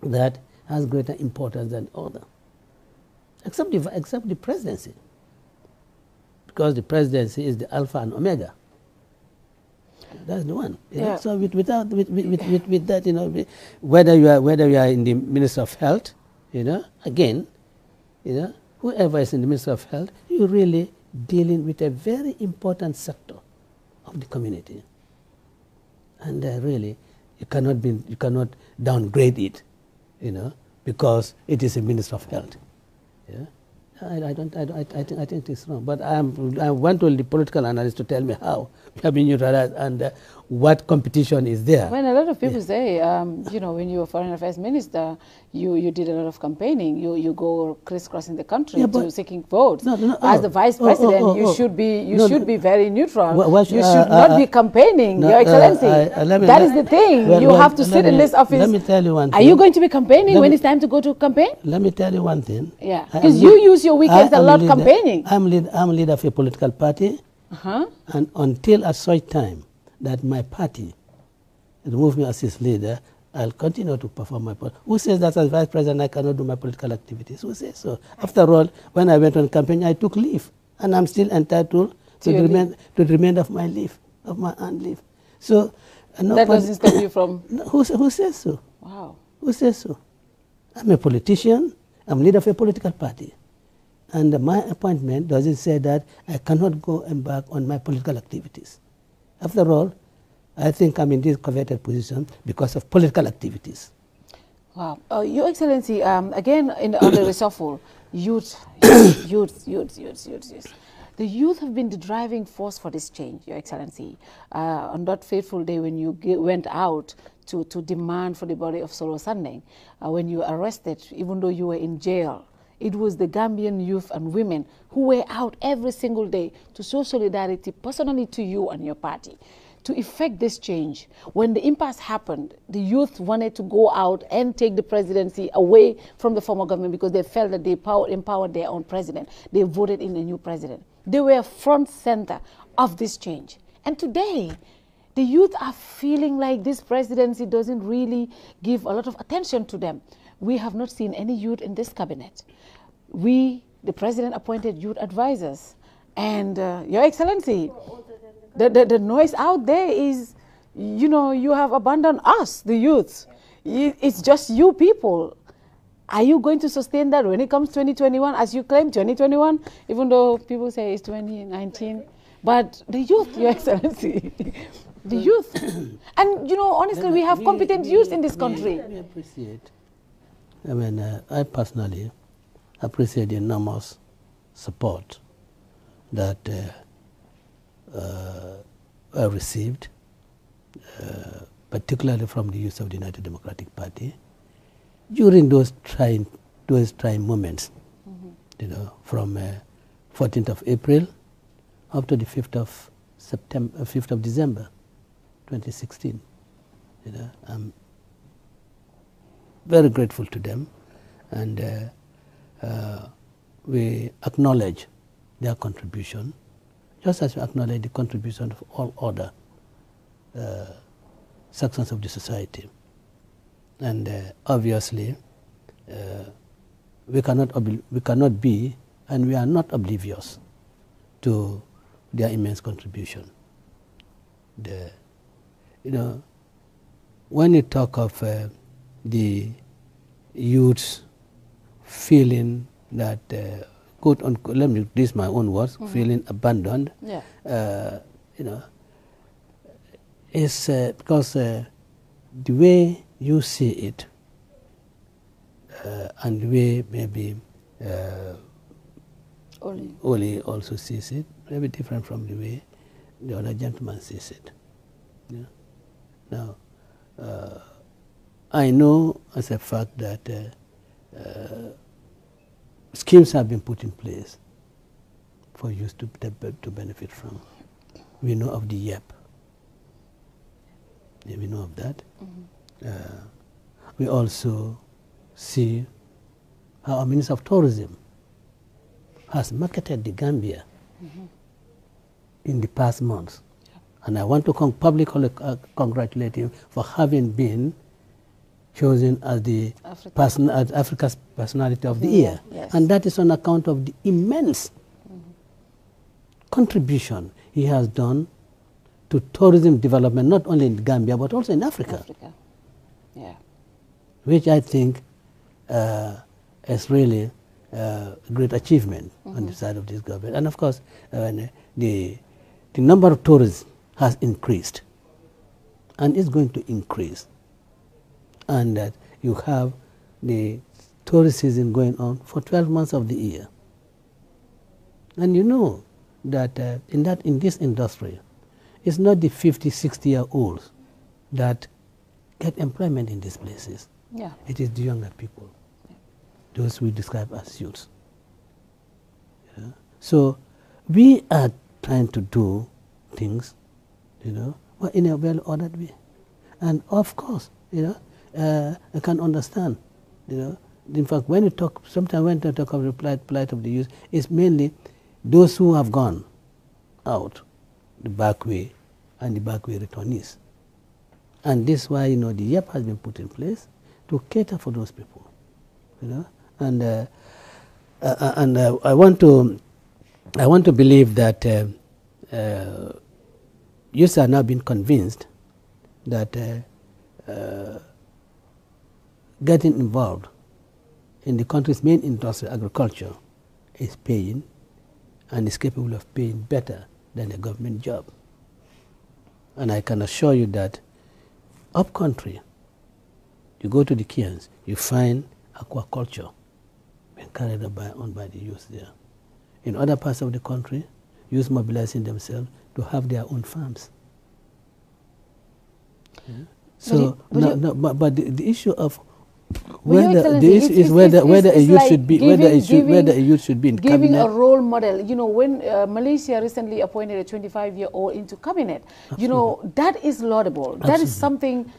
that has greater importance than other, except the presidency, because the presidency is the alpha and omega. That's the one. Yeah. So with that, you know, whether you are in the Minister of Health, you know, again, you know, whoever is in the Minister of Health, you're really dealing with a very important sector of the community, and really, you cannot downgrade it, you know, because it is a Minister of Health. Yeah. I think it's wrong. But I want the political analyst to tell me how we have been neutralized and what competition is there. When a lot of people say, you know, when you were Foreign Affairs Minister, you did a lot of campaigning. You go crisscrossing the country to seeking votes. As the Vice President, you should be very neutral. You should not be campaigning, Your Excellency. That is the thing. You have to sit in this office. Let me tell you one thing. Are you going to be campaigning when it's time to go to campaign? Let me tell you one thing. Yeah, because you use your weekends a lot campaigning. I'm leader of a political party, and until at such time that my party remove me as its leader, I'll continue to perform my political. Who says that as Vice President I cannot do my political activities? Who says so? After all, when I went on campaign, I took leave, and I'm still entitled to the remainder of my leave, of my earned leave. So that doesn't stop you from. Who says so? Wow. Who says so? I'm a politician. I'm leader of a political party. And my appointment doesn't say that I cannot go embark on my political activities. After all, I think I'm in this coveted position because of political activities. Wow. Your Excellency, again, on the reshuffle, youth. The youth have been the driving force for this change, Your Excellency. On that fateful day when you went out to demand for the body of Solo Sandeng, when you were arrested, even though you were in jail, it was the Gambian youth and women who were out every single day to show solidarity personally to you and your party. To effect this change, when the impasse happened, the youth wanted to go out and take the presidency away from the former government because they felt that they empowered their own president. They voted in a new president. They were front center of this change. And today, the youth are feeling like this presidency doesn't really give a lot of attention to them. We have not seen any youth in this cabinet. We, the president, appointed youth advisors. And Your Excellency, the noise out there is, you know, you have abandoned us, the youth. It's just you people. Are you going to sustain that when it comes 2021, as you claim 2021, even though people say it's 2019? But the youth, Your Excellency, the youth. And, you know, honestly, we have competent youth in this country. We appreciate. I mean, I personally appreciate the enormous support that I received, particularly from the youth of the United Democratic Party, during those trying moments, you know, from 14th of April up to the 5th of December, 2016. You know, I'm very grateful to them, and we acknowledge their contribution, just as we acknowledge the contribution of all other sections of the society. And obviously, we cannot be, and we are not oblivious to their immense contribution. You know, when you talk of the youths feeling that, let me use my own words, feeling abandoned, you know, it's because the way you see it and the way maybe Oli also sees it, maybe different from the way the other gentleman sees it. Yeah. Now, I know as a fact that schemes have been put in place for youth to benefit from. We know of the YEP. Yeah, we know of that. We also see how our Minister of Tourism has marketed the Gambia in the past months. Yeah. And I want to publicly congratulate him for having been chosen as the Africa's Personality of the Year. Yes. And that is on account of the immense contribution he has done to tourism development, not only in Gambia, but also in Africa. Yeah. Which I think is really a great achievement on the side of this government. And of course, the number of tourists has increased and is going to increase. And that you have the tourist season going on for 12 months of the year. And you know that in this industry, it's not the 50, 60-year-olds that get employment in these places. Yeah. It is the younger people, those we describe as youths. Yeah. So we are trying to do things, you know, in a well-ordered way. And of course, you know, I can understand, you know, in fact, when you talk, sometimes when you talk of the plight of the youth, it's mainly those who have gone out the back way and the back way returnees. And this is why, you know, the YEP has been put in place to cater for those people, you know. And I want to believe that youths are now being convinced that getting involved in the country's main industry, agriculture, is paying and is capable of paying better than a government job. And I can assure you that up country, you go to the Cairns, you find aquaculture being carried on by the youth there. In other parts of the country, youth mobilizing themselves to have their own farms. Yeah. So, but the issue of whether the issue is whether a youth should be whether a youth should be in giving cabinet. a role model. You know, when Malaysia recently appointed a 25-year-old into cabinet, you know, that is laudable. That is something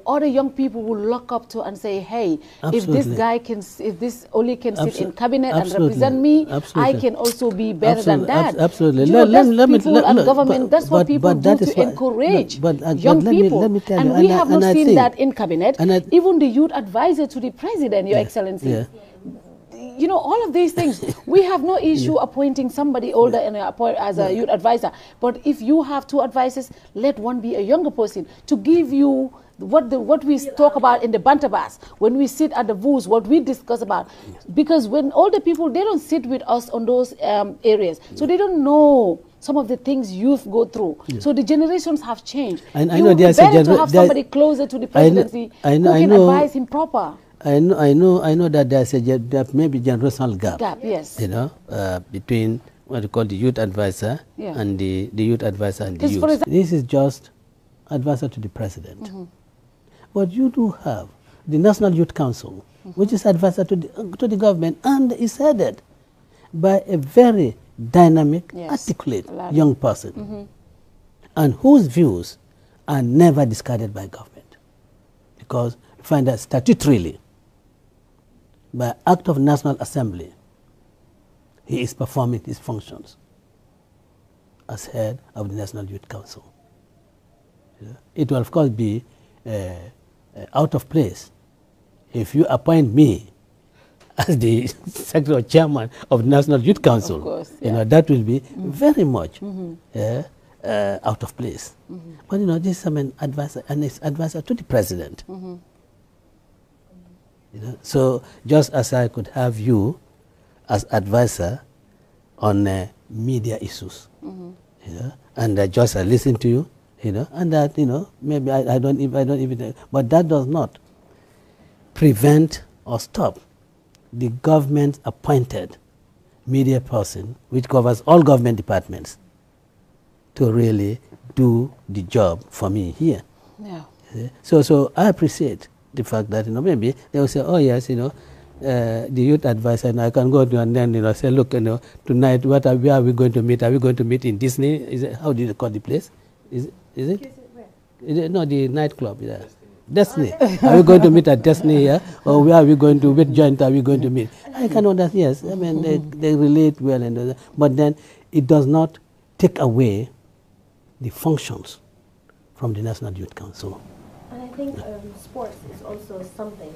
other young people will look up to and say, hey, if this guy can, if this only can sit in cabinet and represent me, I can also be better than that. Absolutely. You know, that's people and government, that's what people do to encourage young people. And we have not seen that in cabinet. Even the youth advisor to the president, Your Excellency. You know, all of these things, we have no issue appointing somebody older and as a youth advisor. But if you have two advisors, let one be a younger person to give you what we talk about in the bantabas, when we sit at the booths, what we discuss about. Because when older people, they don't sit with us on those areas. So they don't know some of the things youth go through. So the generations have changed. I know there's better to have somebody closer to the presidency who can advise him proper. I know that there's there may be generational gap. Yes. You know, between what you call the youth advisor and the youth advisor and the youth. This is just advisor to the president. But you do have the National Youth Council, which is advisor to the government, and is headed by a very dynamic, articulate young person, and whose views are never discarded by government, because you find that statutorily, by act of National Assembly, he is performing his functions as head of the National Youth Council. It will of course be out of place if you appoint me as the secretary or chairman of the National Youth Council. Of course, you know, that will be very much out of place. But you know, this is an advisor, and it's advisor to the president. You know, so just as I could have you as advisor on media issues, you know, and I just listen to you, you know, and that, you know, maybe I don't even, but that does not prevent or stop the government appointed media person, which covers all government departments, to really do the job for me here. So I appreciate the fact that, you know, maybe they will say, oh yes, you know, the youth advisor, and I can go to and then, you know, say, look, you know, tonight, where are we going to meet? Are we going to meet in Disney? Is it, how do you call the place? Is it no, the nightclub? Destiny. Are we going to meet at Destiny here? Or where are we going to, which joint are we going to meet? I can understand, yes. I mean, they relate well, and but then it does not take away the functions from the National Youth Council. And I think sports is also something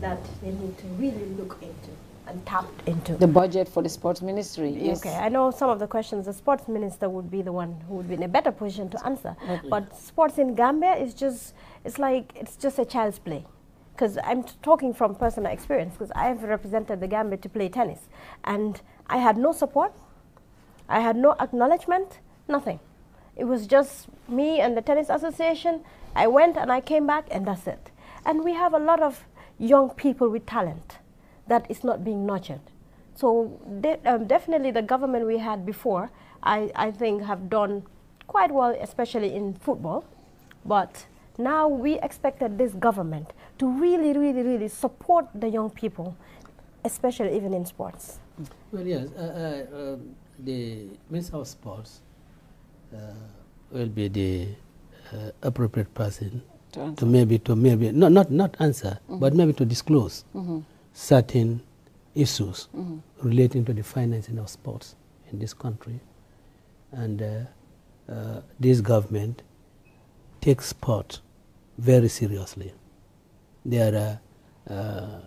that they need to really look into and tap into. The budget for the sports ministry. Yes. Okay, I know some of the questions the sports minister would be the one who would be in a better position to answer. But sports in Gambia is just, it's just a child's play. Because I'm talking from personal experience, because I have represented the Gambia to play tennis. And I had no support, I had no acknowledgement, nothing. It was just me and the tennis association. I went and I came back, and that's it. And we have a lot of young people with talent that is not being nurtured. So definitely the government we had before, I think have done quite well, especially in football. But now we expected this government to really, really, really support the young people, especially even in sports. Well, yes, the Minister of Sports will be the appropriate person to maybe not answer, but maybe to disclose certain issues relating to the financing of sports in this country. And this government takes sport very seriously. There are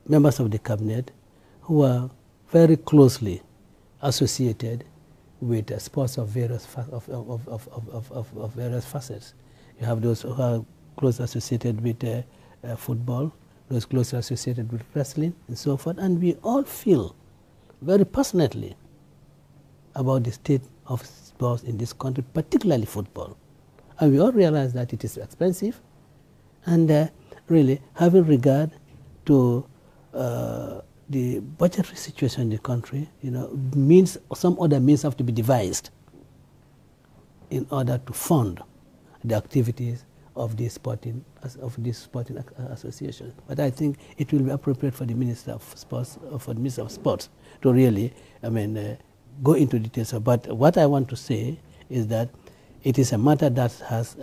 members of the cabinet who are very closely associated with sports of various various facets. You have those who are closely associated with football, those closely associated with wrestling, and so forth. And we all feel very passionately about the state of sports in this country, particularly football. And we all realize that it is expensive, and really having regard to the budgetary situation in the country, means some other means have to be devised in order to fund the activities of this sporting association. But I think it will be appropriate for the Minister of Sports, to really, go into details. But what I want to say is that it is a matter that has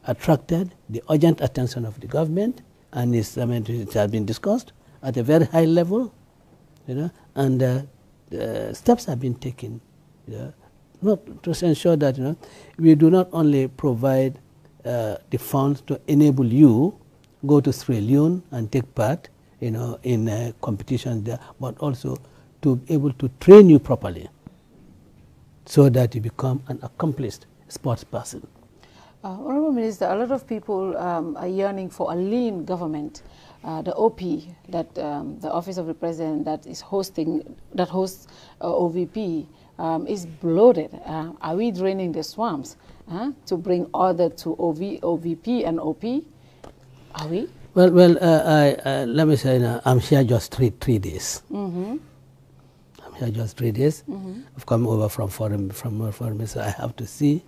attracted the urgent attention of the government, and it has been discussed at a very high level, and steps have been taken, not to ensure that we do not only provide the funds to enable you go to Sierra Leone and take part, in competitions there, but also to be able to train you properly, so that you become an accomplished sports person. Honourable Minister, a lot of people are yearning for a lean government. The OP, that the Office of the President that hosts OVP, is bloated. Are we draining the swamps to bring order to OVP and OP? Are we? Well, let me say, I'm here just three days. I'm here just 3 days. I've come over from foreign, so I have to see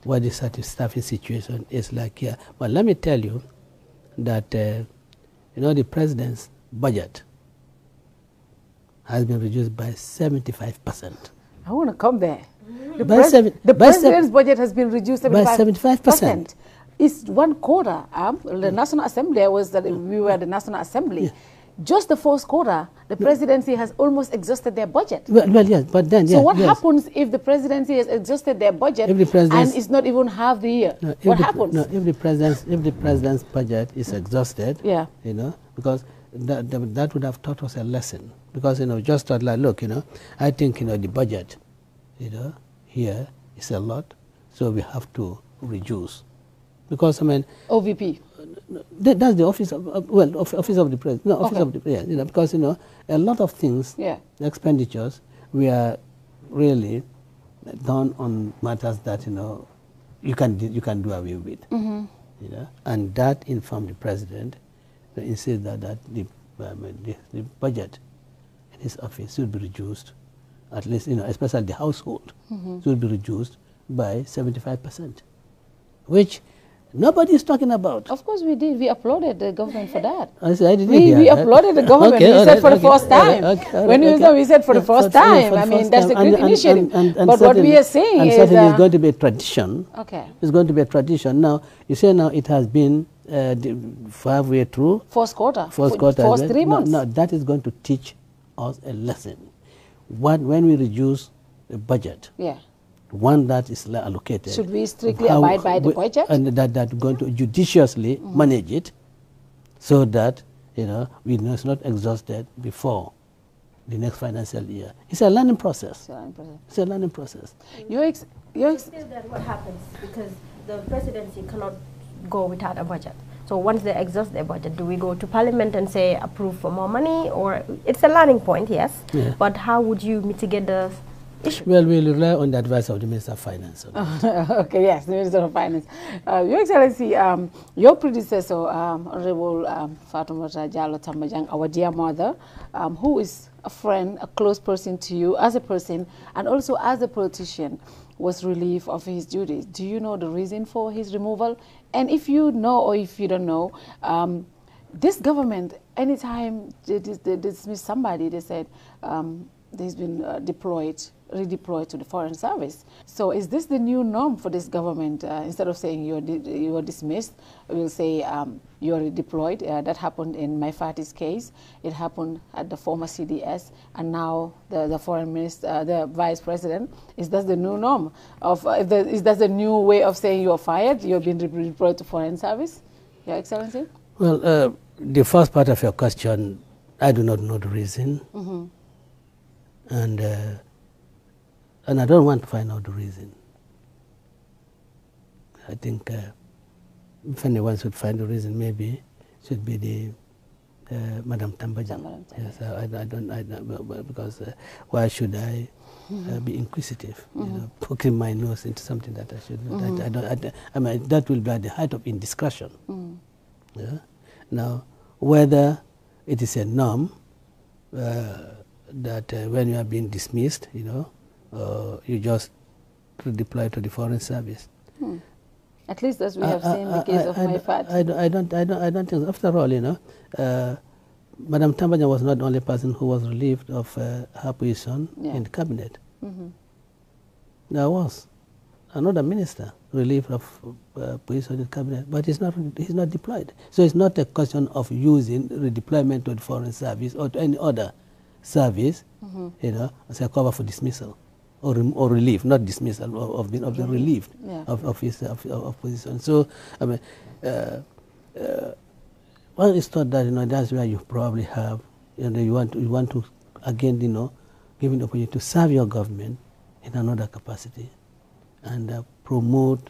what the staffing situation is like here. But let me tell you that the president's budget has been reduced by 75%. I want to come there. The president's budget has been reduced by 75%. It's 1/4. The National Assembly we were the National Assembly. Yeah. Just the first quarter, the presidency has almost exhausted their budget. Well, yes, but then, so what happens if the presidency has exhausted their budget and it's not even half the year? What happens? If the president's budget is exhausted, because that would have taught us a lesson. Because just thought like, look, I think the budget, here is a lot, so we have to reduce. Because OVP. That's the office of office of the president. No, office of the president. Because a lot of things, expenditures, we are really done on matters that you can do away with. And that informed the president to insist that the budget in his office should be reduced, at least especially the household should be reduced by 75%, which nobody is talking about. Of course we did. We applauded the government for that. We applauded the government. We said for the first time. We said for the first time. That's a great initiative. But what we are saying is certainly it's going to be a tradition. It's going to be a tradition. Now, you say now it has been halfway through. First quarter. First 3 months. No, that is going to teach us a lesson. When we reduce the budget, one that is allocated. Should we strictly abide by the budget? And that going to judiciously manage it, so that we are not exhausted before the next financial year. It's a learning process. It's a learning process. What happens, because the presidency cannot go without a budget. So once they exhaust their budget, do we go to Parliament and say approve for more money, or it's a learning point, yes? But how would you mitigate the issue? Well, we'll rely on the advice of the Minister of Finance. Okay, yes, the Minister of Finance. Your Excellency, your predecessor, Honorable Fatoumata Jallow Tambajang, our dear mother, who is a friend, a close person to you as a person and also as a politician, was relieved of his duties. Do you know the reason for his removal? And if you know or if you don't know, this government, anytime they dismiss somebody, they said they've been redeployed to the Foreign Service. So is this the new norm for this government? Instead of saying you are dismissed, we'll say you are redeployed. That happened in Maifati's case. It happened at the former CDS, and now the foreign minister, the vice president. Is that the new norm? Is that the new way of saying you are fired? You have been redeployed to Foreign Service, Your Excellency? Well, the first part of your question, I do not know the reason. And I don't want to find out the reason. I think if anyone should find the reason, maybe it should be Madam Tambajan. Yes, I don't because why should I be inquisitive? You know, poking my nose into something that I should not. I mean, that will be at the height of indiscretion. Yeah? Now, whether it is a norm that when you are being dismissed, you know, you just redeploy to the foreign service. At least as we have seen the case of my father. I don't think. After all, you know, Madam Tambajan was not the only person who was relieved of her position in the cabinet. There was another minister relieved of position in the cabinet, but he's not deployed. So it's not a question of using redeployment to the foreign service or to any other service, you know, as a cover for dismissal. Or relief, not dismissal, of being relieved of his position. So, I mean, one is thought that, you know, that's where you probably have, you know, you want to again, you know, given the opportunity to serve your government in another capacity and promote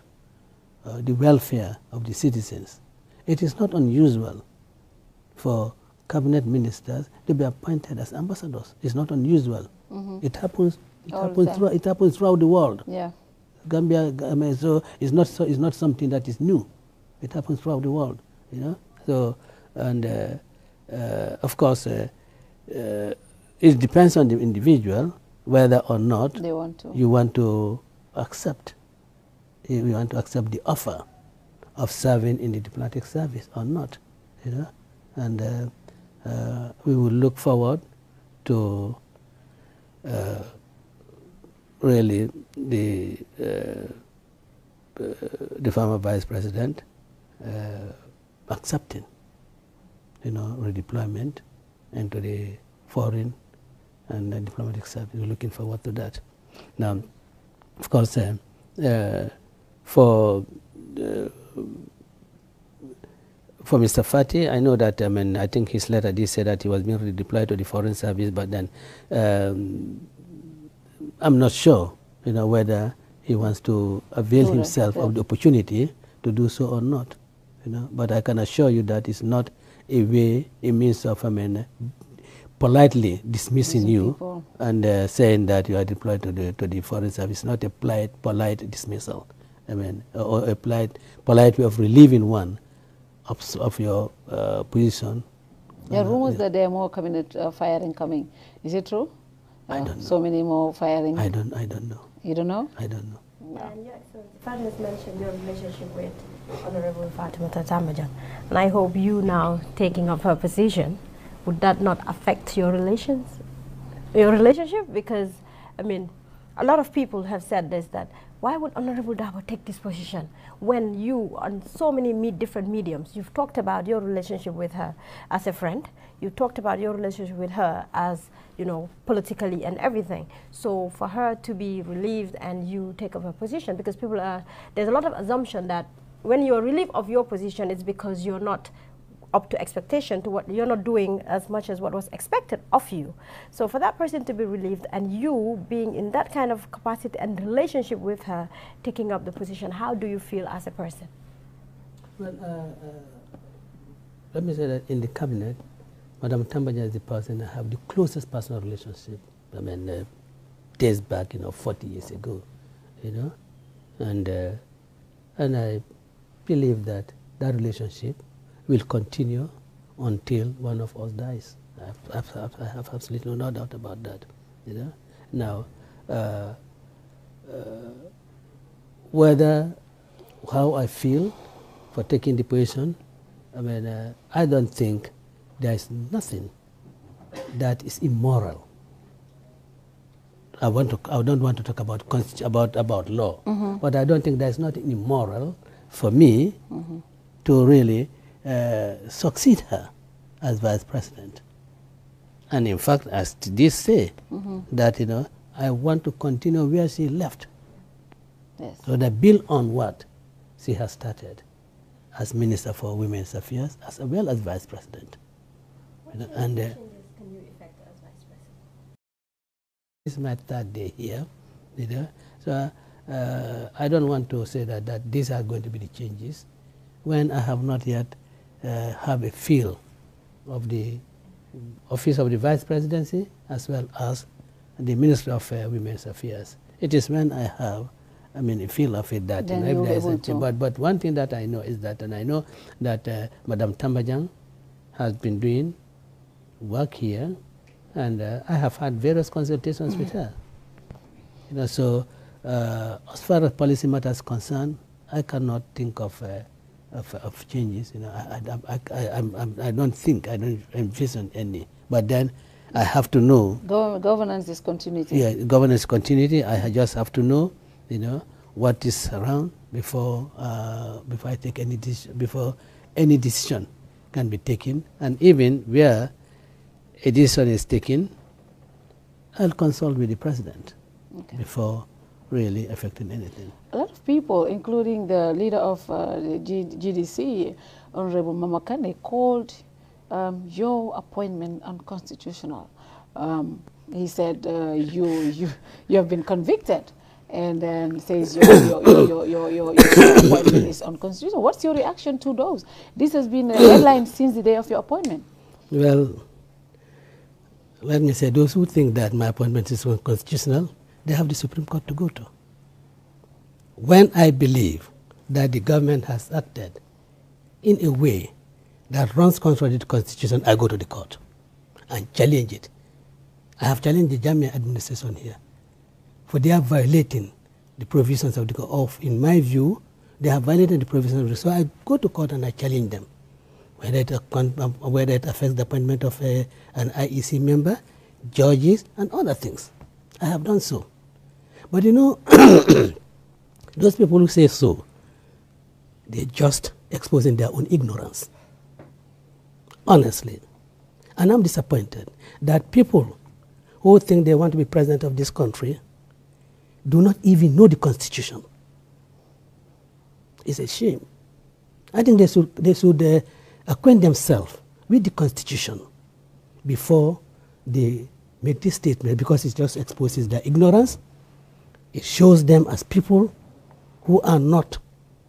the welfare of the citizens. It is not unusual for cabinet ministers to be appointed as ambassadors. It's not unusual. It happens. It happens throughout the world. Yeah, Gambia. I mean, so it's not something that is new. It happens throughout the world. You know. So and of course, it depends on the individual whether or not they want to. You want to accept. You want to accept the offer of serving in the diplomatic service or not. You know, and we will look forward to. Really, the former vice president accepting, you know, redeployment into the foreign and diplomatic service. We're looking forward to that. Now, of course, for Mr. Fati, I know that, I mean, I think his letter did say that he was being redeployed to the foreign service, but then I'm not sure, you know, whether he wants to avail himself of the opportunity to do so or not, you know. But I can assure you that it's not a means of, I mean, politely dismissing you and saying that you are deployed to the foreign service. Not a polite dismissal, I mean, or a polite way of relieving one of your position. There are rumors that there are more cabinet firing coming. Is it true? I don't know. So many more firing. I don't know. You don't know? I don't know. And Your Excellency, Father has mentioned your relationship with Honorable Fatima Tambajan, and I hope you now taking up her position, would that not affect your relationship? Because, I mean, a lot of people have said this, that why would Honorable Darboe take this position when you, on so many different mediums, you've talked about your relationship with her as a friend, you talked about your relationship with her as, you know, politically and everything. So for her to be relieved and you take up her position, because people there's a lot of assumption that when you're relieved of your position, it's because you're not up to expectation, to what you're not doing as much as what was expected of you. So for that person to be relieved and you being in that kind of capacity and relationship with her, taking up the position, how do you feel as a person? Well, let me say that in the cabinet, Madam Tambajan is the person I have the closest personal relationship. I mean, days back, you know, 40 years ago, you know, and I believe that relationship will continue until one of us dies. I have absolutely no doubt about that, you know. Now, how I feel for taking the position, I mean, I don't think there is nothing that is immoral. I don't want to talk about law, but I don't think there is nothing immoral for me to really succeed her as vice president. And in fact, as this say, that, you know, I want to continue where she left. Yes. So that build on what she has started as Minister for Women's Affairs, as well as vice president. What changes can you effect as vice president? This is my third day here, you know. So I don't want to say that these are going to be the changes when I have not yet have a feel of the Office of the Vice Presidency as well as the Ministry of Women's Affairs. It is when I have, I mean, a feel of it that, then if there is but one thing that I know is that, and I know that Madam Tambajang has been doing work here, and I have had various consultations with her. You know, so as far as policy matters concerned, I cannot think of changes. You know, I don't think, I don't envision any. But then I have to know. Governance is continuity. Yeah, governance continuity. I just have to know, you know, what is around before I take any decision, before any decision can be taken, and even where a decision is taken, I'll consult with the president before really affecting anything. A lot of people, including the leader of the GDC, Honorable Mamakane, called your appointment unconstitutional. He said you have been convicted, and then says your appointment is unconstitutional. What's your reaction to those? This has been a headline since the day of your appointment. Well, let me say, those who think that my appointment is unconstitutional, they have the Supreme Court to go to. When I believe that the government has acted in a way that runs contrary to the Constitution, I go to the court and challenge it. I have challenged the Gambia administration here, for they are violating the provisions of the court. In my view, they have violated the provisions of the court. So I go to court and I challenge them, whether it affects the appointment of an IEC member, judges, and other things. I have done so. But you know, those people who say so, they're just exposing their own ignorance. Honestly. And I'm disappointed that people who think they want to be president of this country do not even know the Constitution. It's a shame. I think they should acquaint themselves with the Constitution before they make this statement, because it just exposes their ignorance. It shows them as people who are not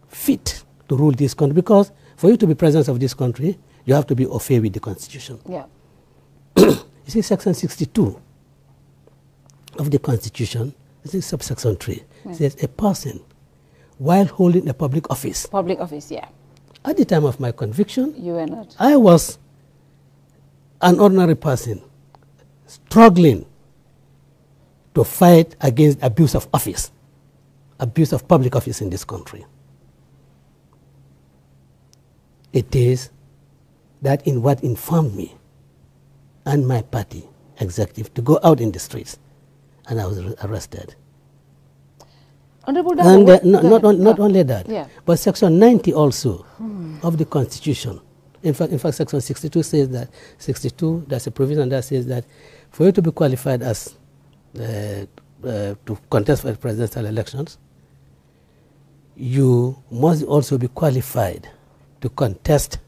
fit to rule this country, because for you to be president of this country, you have to be au fait with the Constitution. Yeah. You see, Section 62 of the Constitution, this is subsection 3, says a person, while holding a public office. Public office, yeah. At the time of my conviction, you were not. I was an ordinary person struggling to fight against abuse of office, abuse of public office in this country. It is that in what informed me and my party executive to go out in the streets, and I was arrested. Honorable And not only that, yeah, but Section 90 also of the Constitution. In fact, Section 62 says that, 62, there's a provision that says that for you to be qualified as to contest for presidential elections, you must also be qualified to contest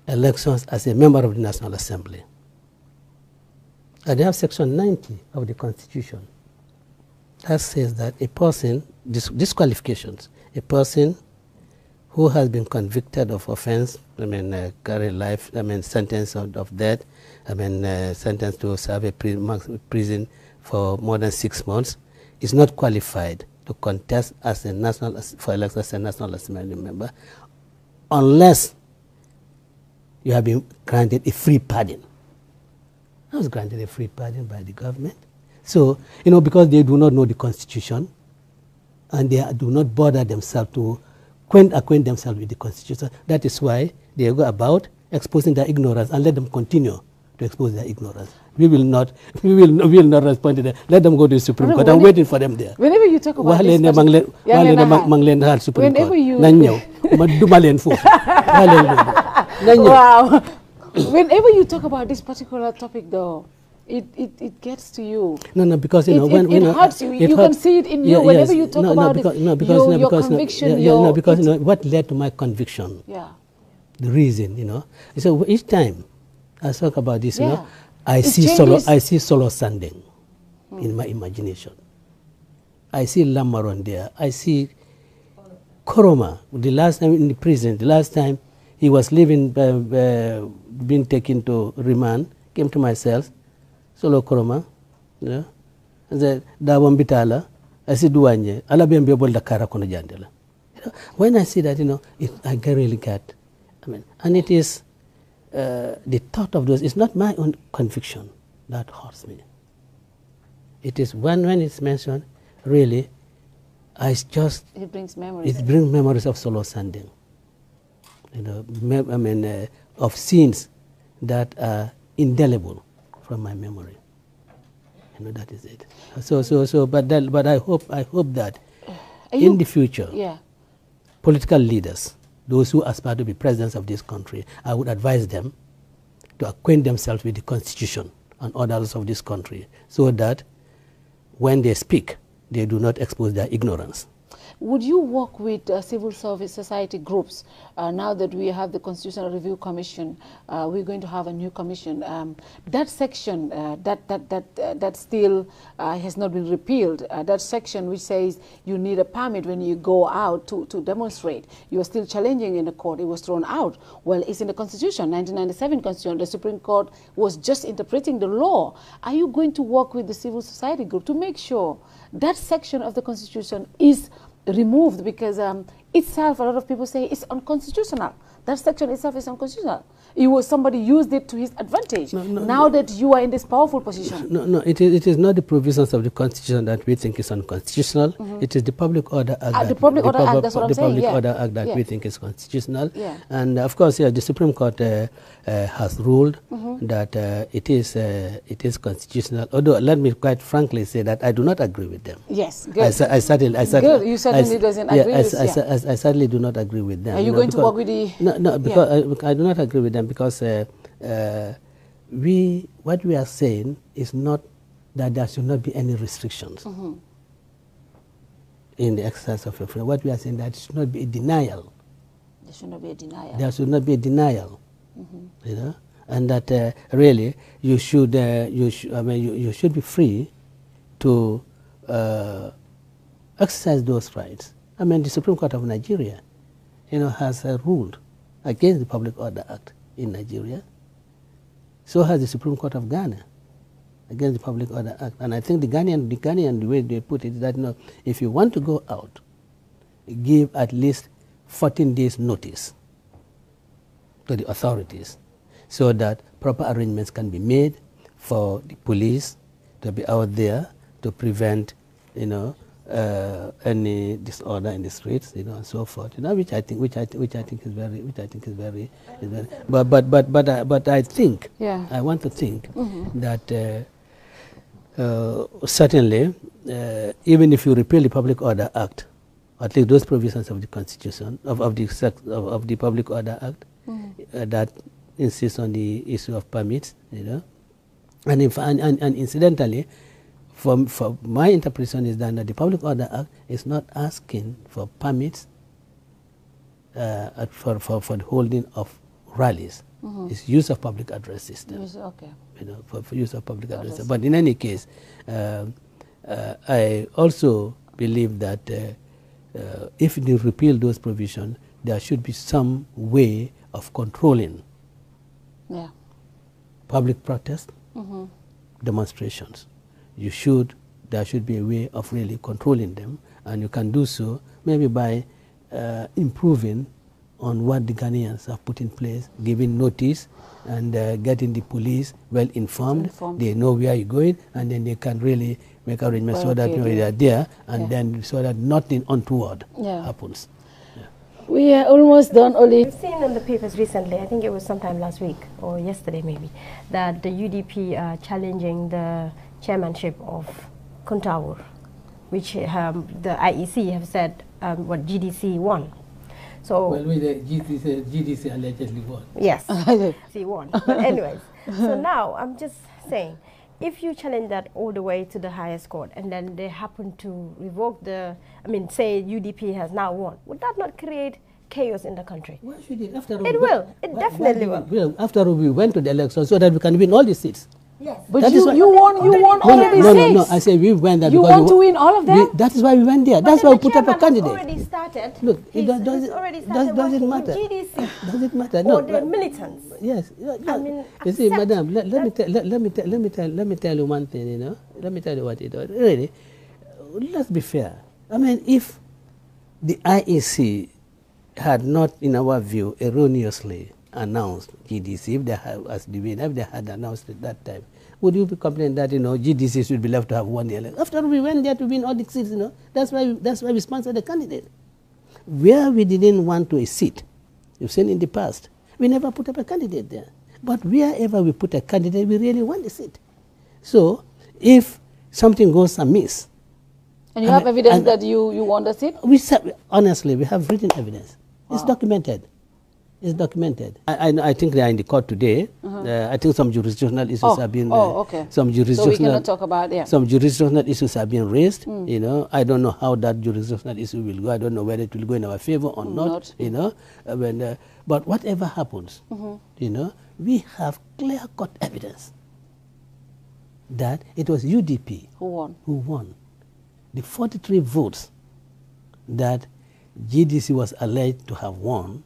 elections as a member of the National Assembly. And they have Section 90 of the Constitution that says that a person, disqualifications, a person who has been convicted of offense, carry life, sentence of death, sentence to serve a prison for more than 6 months, is not qualified to contest as a for election as a National Assembly member unless you have been granted a free pardon. I was granted a free pardon by the government. So, you know, because they do not know the Constitution and they do not bother themselves to acquaint themselves with the Constitution, that is why they go about exposing their ignorance, and let them continue to expose their ignorance. We will not respond to that. Let them go to the Supreme Court. I'm waiting for them there. Whenever you talk about this, wow. Whenever you talk about this particular topic, though, it gets to you. No, because you know it hurts you. You can see it in you whenever you talk about your conviction. Because you know what led to my conviction. Yeah. The reason, you know. So each time I talk about this, you know, I see Solo Sandeng in my imagination. I see Lamaron there. I see Koroma. The last time in the prison, the last time he was leaving, being taken to remand, came to my cell, solo koroma, and said, Dawam bitala, I said, Duanye, ala bembe bol da kara kono jandela. When I see that, I really get, and it is the thought of those, it's not my own conviction that hurts me. It is when it's mentioned, really, it brings memories. It brings memories of solo sanding. Of scenes that are indelible from my memory. That is it. But I hope that in the future, political leaders, those who aspire to be presidents of this country, I would advise them to acquaint themselves with the Constitution and orders of this country, so that when they speak, they do not expose their ignorance. Would you work with civil service society groups? Now that we have the Constitutional Review Commission, we're going to have a new commission. That section that still has not been repealed, that section which says you need a permit when you go out to demonstrate, you are still challenging in the court, it was thrown out. Well, it's in the Constitution, 1997 Constitution. The Supreme Court was just interpreting the law. Are you going to work with the civil society group to make sure that section of the Constitution is removed, because itself, a lot of people say it's unconstitutional. That section itself is unconstitutional. Somebody used it to his advantage. Now that you are in this powerful position. No, it is not the provisions of the Constitution that we think is unconstitutional. It is the Public Order Act. The Public Order Act, that's what I'm saying. The Public Order Act that we think is constitutional. And of course, the Supreme Court has ruled that it is constitutional. Although, let me quite frankly say that I do not agree with them. Yes, good. I certainly you certainly doesn't agree with I certainly do not agree with them. Are you going to work with the... No, because I do not agree with them, because what we are saying is not that there should not be any restrictions in the exercise of your freedom. What we are saying, that there should not be a denial. There should not be a denial. There should not be a denial. And that really you should be free to exercise those rights. The Supreme Court of Nigeria, has ruled against the Public Order Act in Nigeria. So has the Supreme Court of Ghana against the Public Order Act. And I think the Ghanaian, the way they put it is that, if you want to go out, give at least 14 days notice to the authorities, so that proper arrangements can be made for the police to be out there to prevent, any disorder in the streets, and so forth. Which I think is very. But I think, I want to think that certainly, even if you repeal the Public Order Act, at least those provisions of the Constitution of the Public Order Act that insists on the issue of permits, and incidentally, for my interpretation is that the Public Order Act is not asking for permits for the holding of rallies. It's use of public address system. For use of public address. But in any case, I also believe that if they repeal those provisions, there should be some way of controlling public protest, demonstrations. There should be a way of really controlling them, and you can do so maybe by improving on what the Ghanaians have put in place, giving notice and getting the police well informed. They know where you're going, and then they can really make arrangements so that they are there, and then so that nothing untoward happens. We are almost done, Oli. I've seen in the papers recently, I think it was sometime last week or yesterday maybe, that the UDP are challenging the chairmanship of Kuntawur, which the IEC have said GDC won. So well, the GDC allegedly won. Yes, GDC won. But anyways, so now I'm just saying, if you challenge that all the way to the highest court, and then they happen to revoke say UDP has now won, would that not create chaos in the country? Why should it? After all, it will. It definitely will. After all, we went to the election so that we can win all the seats. Yes. But That is why- you won already six. No, I say we went there You because want to win all of them? that is why we went there. But That's then why we the put up a chairman has candidate. already started. Look, He's already started does it working matter? with GDC. Does it matter? Or No, the militants. Yes. I mean, You see, accept madam, let me tell you one thing. Let me tell you what it is. Really, let's be fair. I mean, if the IEC had not, in our view, erroneously announced GDC, if they had announced it that time, would you be complaining that GDC should be left to have 1 year? After all, we went there to win all the seats. That's why we sponsored the candidate. Where we didn't want to a seat, you've seen in the past, we never put up a candidate there. But wherever we put a candidate, we really want a seat. So if something goes amiss, and you have evidence that you won the seat? Honestly, we have written evidence. Wow. It's documented. It's documented. I think they are in the court today. I think some jurisdictional issues have been. Okay. Some jurisdictional. So we cannot talk about Some jurisdictional issues have been raised. I don't know how that jurisdictional issue will go. I don't know whether it will go in our favor or not. But whatever happens, we have clear-cut evidence that it was UDP who won. The 43 votes that GDC was alleged to have won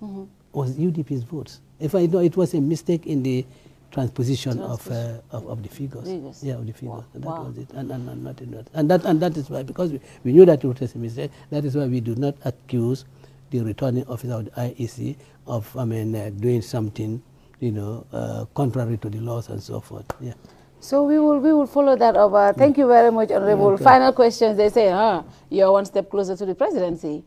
was UDP's votes. If I know it was a mistake in the transposition of the figures. Yeah, of the figures. Wow. That was it. And nothing else. And that is why, because we knew that it was a mistake, that is why we do not accuse the returning officer of the IEC of doing something contrary to the laws and so forth. Yeah. So we will follow that up. Thank you very much, Honorable. Okay. Final questions. They say, you're one step closer to the presidency.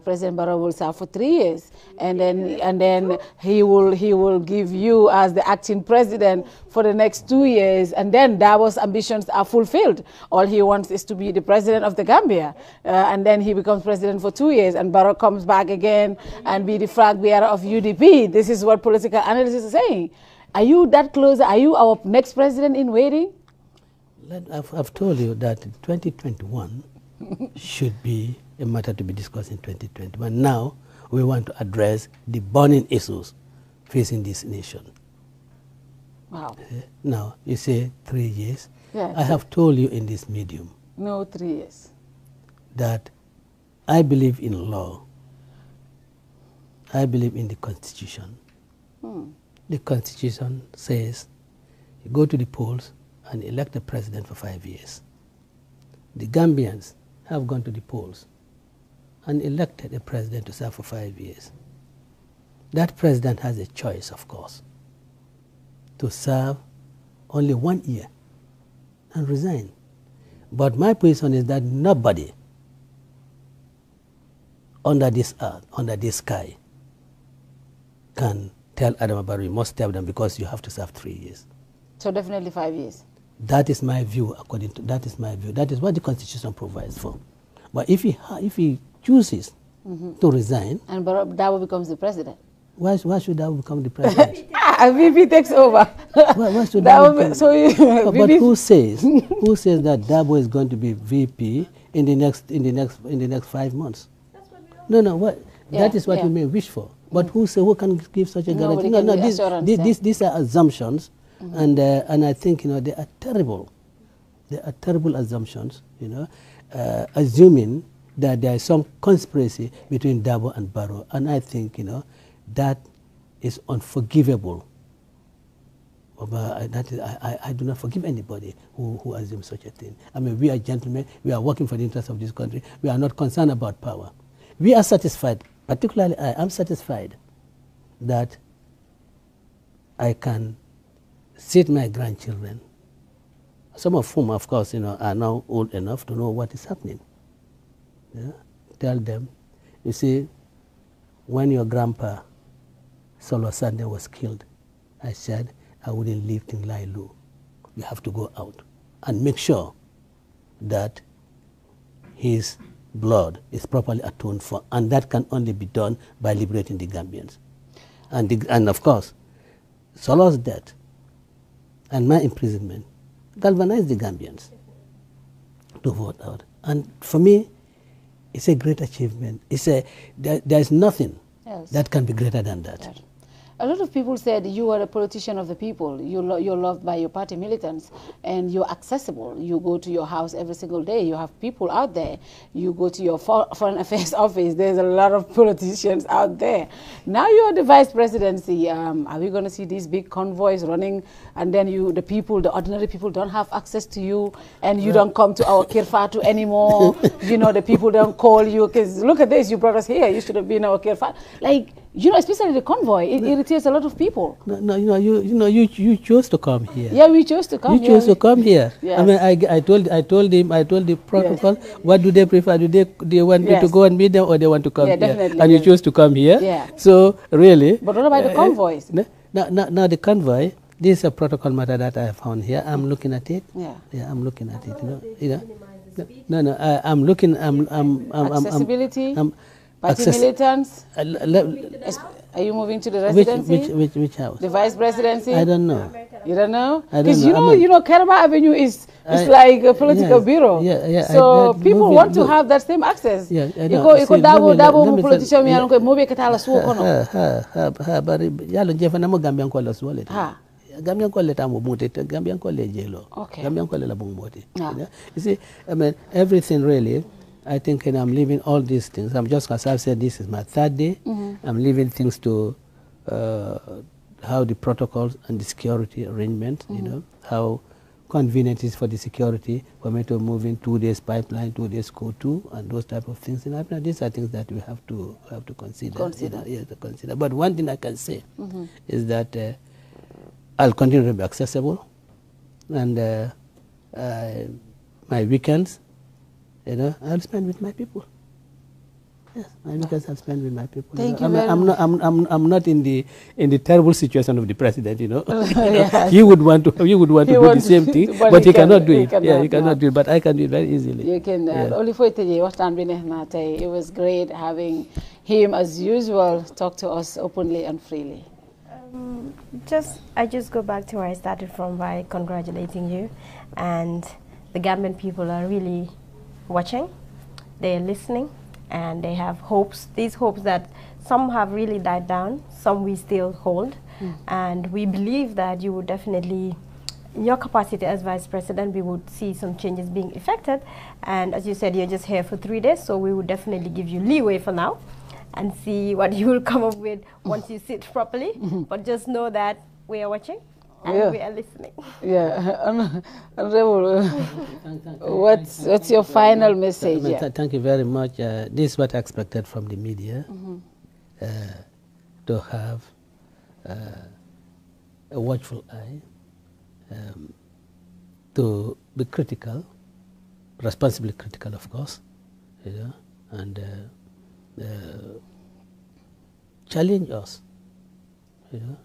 President Barrow will serve for 3 years, and then he will give you as the acting president for the next 2 years, and then Darboe's ambitions are fulfilled. All he wants is to be the president of the Gambia, and then he becomes president for 2 years, and Barrow comes back again and be the flag bearer of UDP. This is what political analysts are saying. Are you that close? Are you our next president in waiting? I've told you that 2021 should be a matter to be discussed in 2021. Now, we want to address the burning issues facing this nation. Wow. Now, you say 3 years. Yeah, I have told you in this medium. No, 3 years. That I believe in law. I believe in the Constitution. The Constitution says you go to the polls and elect a president for 5 years. The Gambians have gone to the polls and elected a president to serve for 5 years. That president has a choice, of course, to serve only 1 year and resign. But my position is that nobody under this earth, under this sky, can tell Adama Barrow, you must tell them because you have to serve 3 years. So definitely 5 years. That is my view. That is my view. That is what the Constitution provides for. But if he chooses to resign, and Darboe becomes the president, why should Darboe become the president? VP takes over. Why should Darboe but who says that Darboe is going to be VP in the next 5 months? No. What? Yeah, that is what we may wish for. But who can give such a guarantee? No, these are assumptions, and I think they are terrible. They are terrible assumptions. Assuming that there is some conspiracy between Darboe and Barrow, and I think that is unforgivable. I do not forgive anybody who assumes such a thing. I mean, we are gentlemen. We are working for the interests of this country. We are not concerned about power. We are satisfied. Particularly, I am satisfied that I can sit my grandchildren, some of whom, of course, are now old enough to know what is happening. Yeah? Tell them, you see, when your grandpa, Solo Sunday, was killed, I said, I wouldn't leave things lie low. We have to go out and make sure that his blood is properly atoned for, and that can only be done by liberating the Gambians. And of course, Solo's death and my imprisonment galvanized the Gambians to vote out. And for me, it's a great achievement. There's nothing that can be greater than that. A lot of people said you are a politician of the people. You're loved by your party militants, and you're accessible. You go to your house every single day. You have people out there. You go to your foreign affairs office. There's a lot of politicians out there. Now you're the vice presidency. Are we going to see these big convoys running, and then the ordinary people don't have access to you, and you don't come to our Kirfatu anymore? You know, the people don't call you because look at this, you brought us here. You should have been our Kirfatu. Like, you know, especially the convoy, it irritates a lot of people. No, you chose to come here. Yeah, we chose to come. You chose to come here. Yes. I mean, I told the protocol. Yes. What do they prefer? Do they want me to go and meet them, or they want to come here? Definitely. And you chose to come here. Yeah. So really. But what about the convoys? Now the convoy. This is a protocol matter that I have found here. I'm looking at it. Yeah. Yeah, I'm looking at it. No. I'm looking. Accessibility. Party militants. Are you moving to the residency? Which house? The vice presidency? I don't know. You don't know? I don't know. Because you know, Karaba Avenue is like a political bureau. Yeah. So people want to have that same access. Yeah, I know. Politician Gambian ko leta mo muti, Gambian ko le jelo. Gambian ko le la bung moti. You see, I mean, everything really. I think I'm leaving all these things. I'm just, as I've said, this is my third day. I'm leaving things to how the protocols and the security arrangement, you know, how convenient it is for the security for me to move in 2 days pipeline, 2 days go to, and those type of things. And these are things that we have to consider. To consider. But one thing I can say is that I'll continue to be accessible, and my weekends, you know, I'll spend with my people. Yes, my weekends I'll spend with my people. Thank you. I'm not in the terrible situation of the president. You know, Yes. he would want to do the same thing, but he cannot do it. He cannot do it, but I can do it very easily. You can. Only for it was great having him as usual talk to us openly and freely. I just go back to where I started from by congratulating you, and the Gambian people are really watching, they're listening, and they have hopes, these hopes that some have really died down, some we still hold, and we believe that you would definitely, in your capacity as Vice President, we would see some changes being effected. And as you said, you're just here for 3 days, so we would definitely give you leeway for now and see what you will come up with once you sit properly. But just know that we are watching and we are listening. What's your final message? Thank you very much. This is what I expected from the media, to have a watchful eye, to be critical, responsibly critical, of course, you know, and challenge us, you know,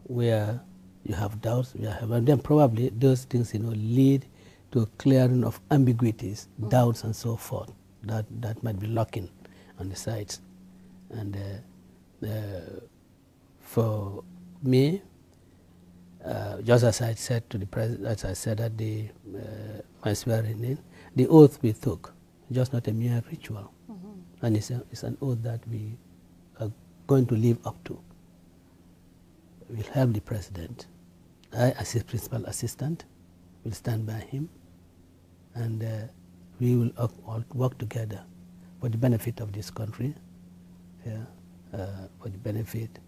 where you have doubts, and then probably those things, you know, lead to a clearing of ambiguities, doubts, and so forth that might be lurking on the sides. And for me, just as I said to the president, as I said at my swearing in, the oath we took, just not a mere ritual, and it's an oath that we are going to live up to. We'll help the president. I, as his principal assistant, will stand by him, and we will all work together for the benefit of this country, for the benefit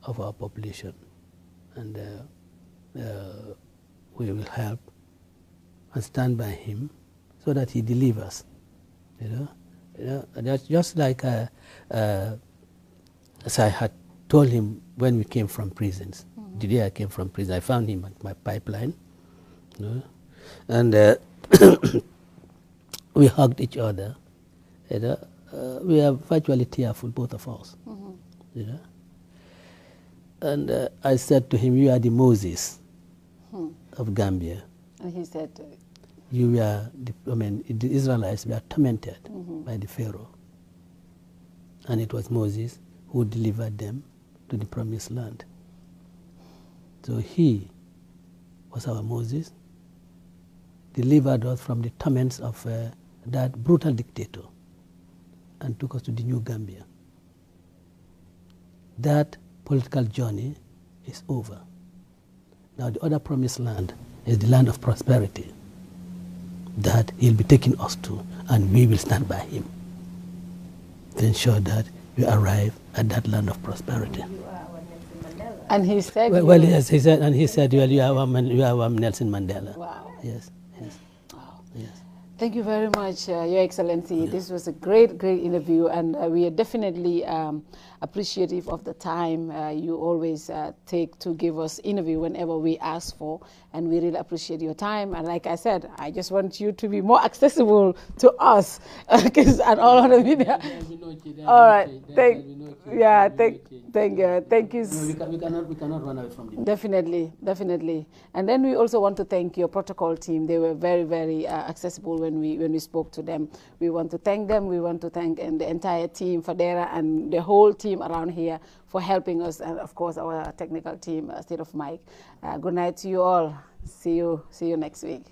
of our population, and we will help and stand by him so that he delivers. You know, that's just like as I had told him when we came from prisons. The day I came from prison, I found him at my pipeline, you know, and we hugged each other. You know, we are virtually tearful, both of us. You know, and I said to him, "You are the Moses of Gambia." And he said, "You were, the Israelites were tormented by the Pharaoh, and it was Moses who delivered them to the promised land. So he was our Moses, delivered us from the torments of that brutal dictator, and took us to the new Gambia. That political journey is over. Now the other promised land is the land of prosperity that he'll be taking us to, and we will stand by him to ensure that we arrive at that land of prosperity. And he said... Well, yes, he said, and he said, well, you are Nelson Mandela. Wow. Yes, yes. Wow. Yes. Thank you very much, Your Excellency. Yeah. This was a great, great interview, and we are definitely appreciative of the time you always take to give us interview whenever we ask for, and we really appreciate your time. And like I said, I just want you to be more accessible to us, and all other media. All right, thank you. Thank you. No, we cannot run away from them. Definitely, definitely. And then we also want to thank your protocol team. They were very, very accessible when we spoke to them. We want to thank them. We want to thank the entire team, Fadera, and the whole team around here for helping us, and of course our technical team, State of Mike. Good night to you all. See you next week.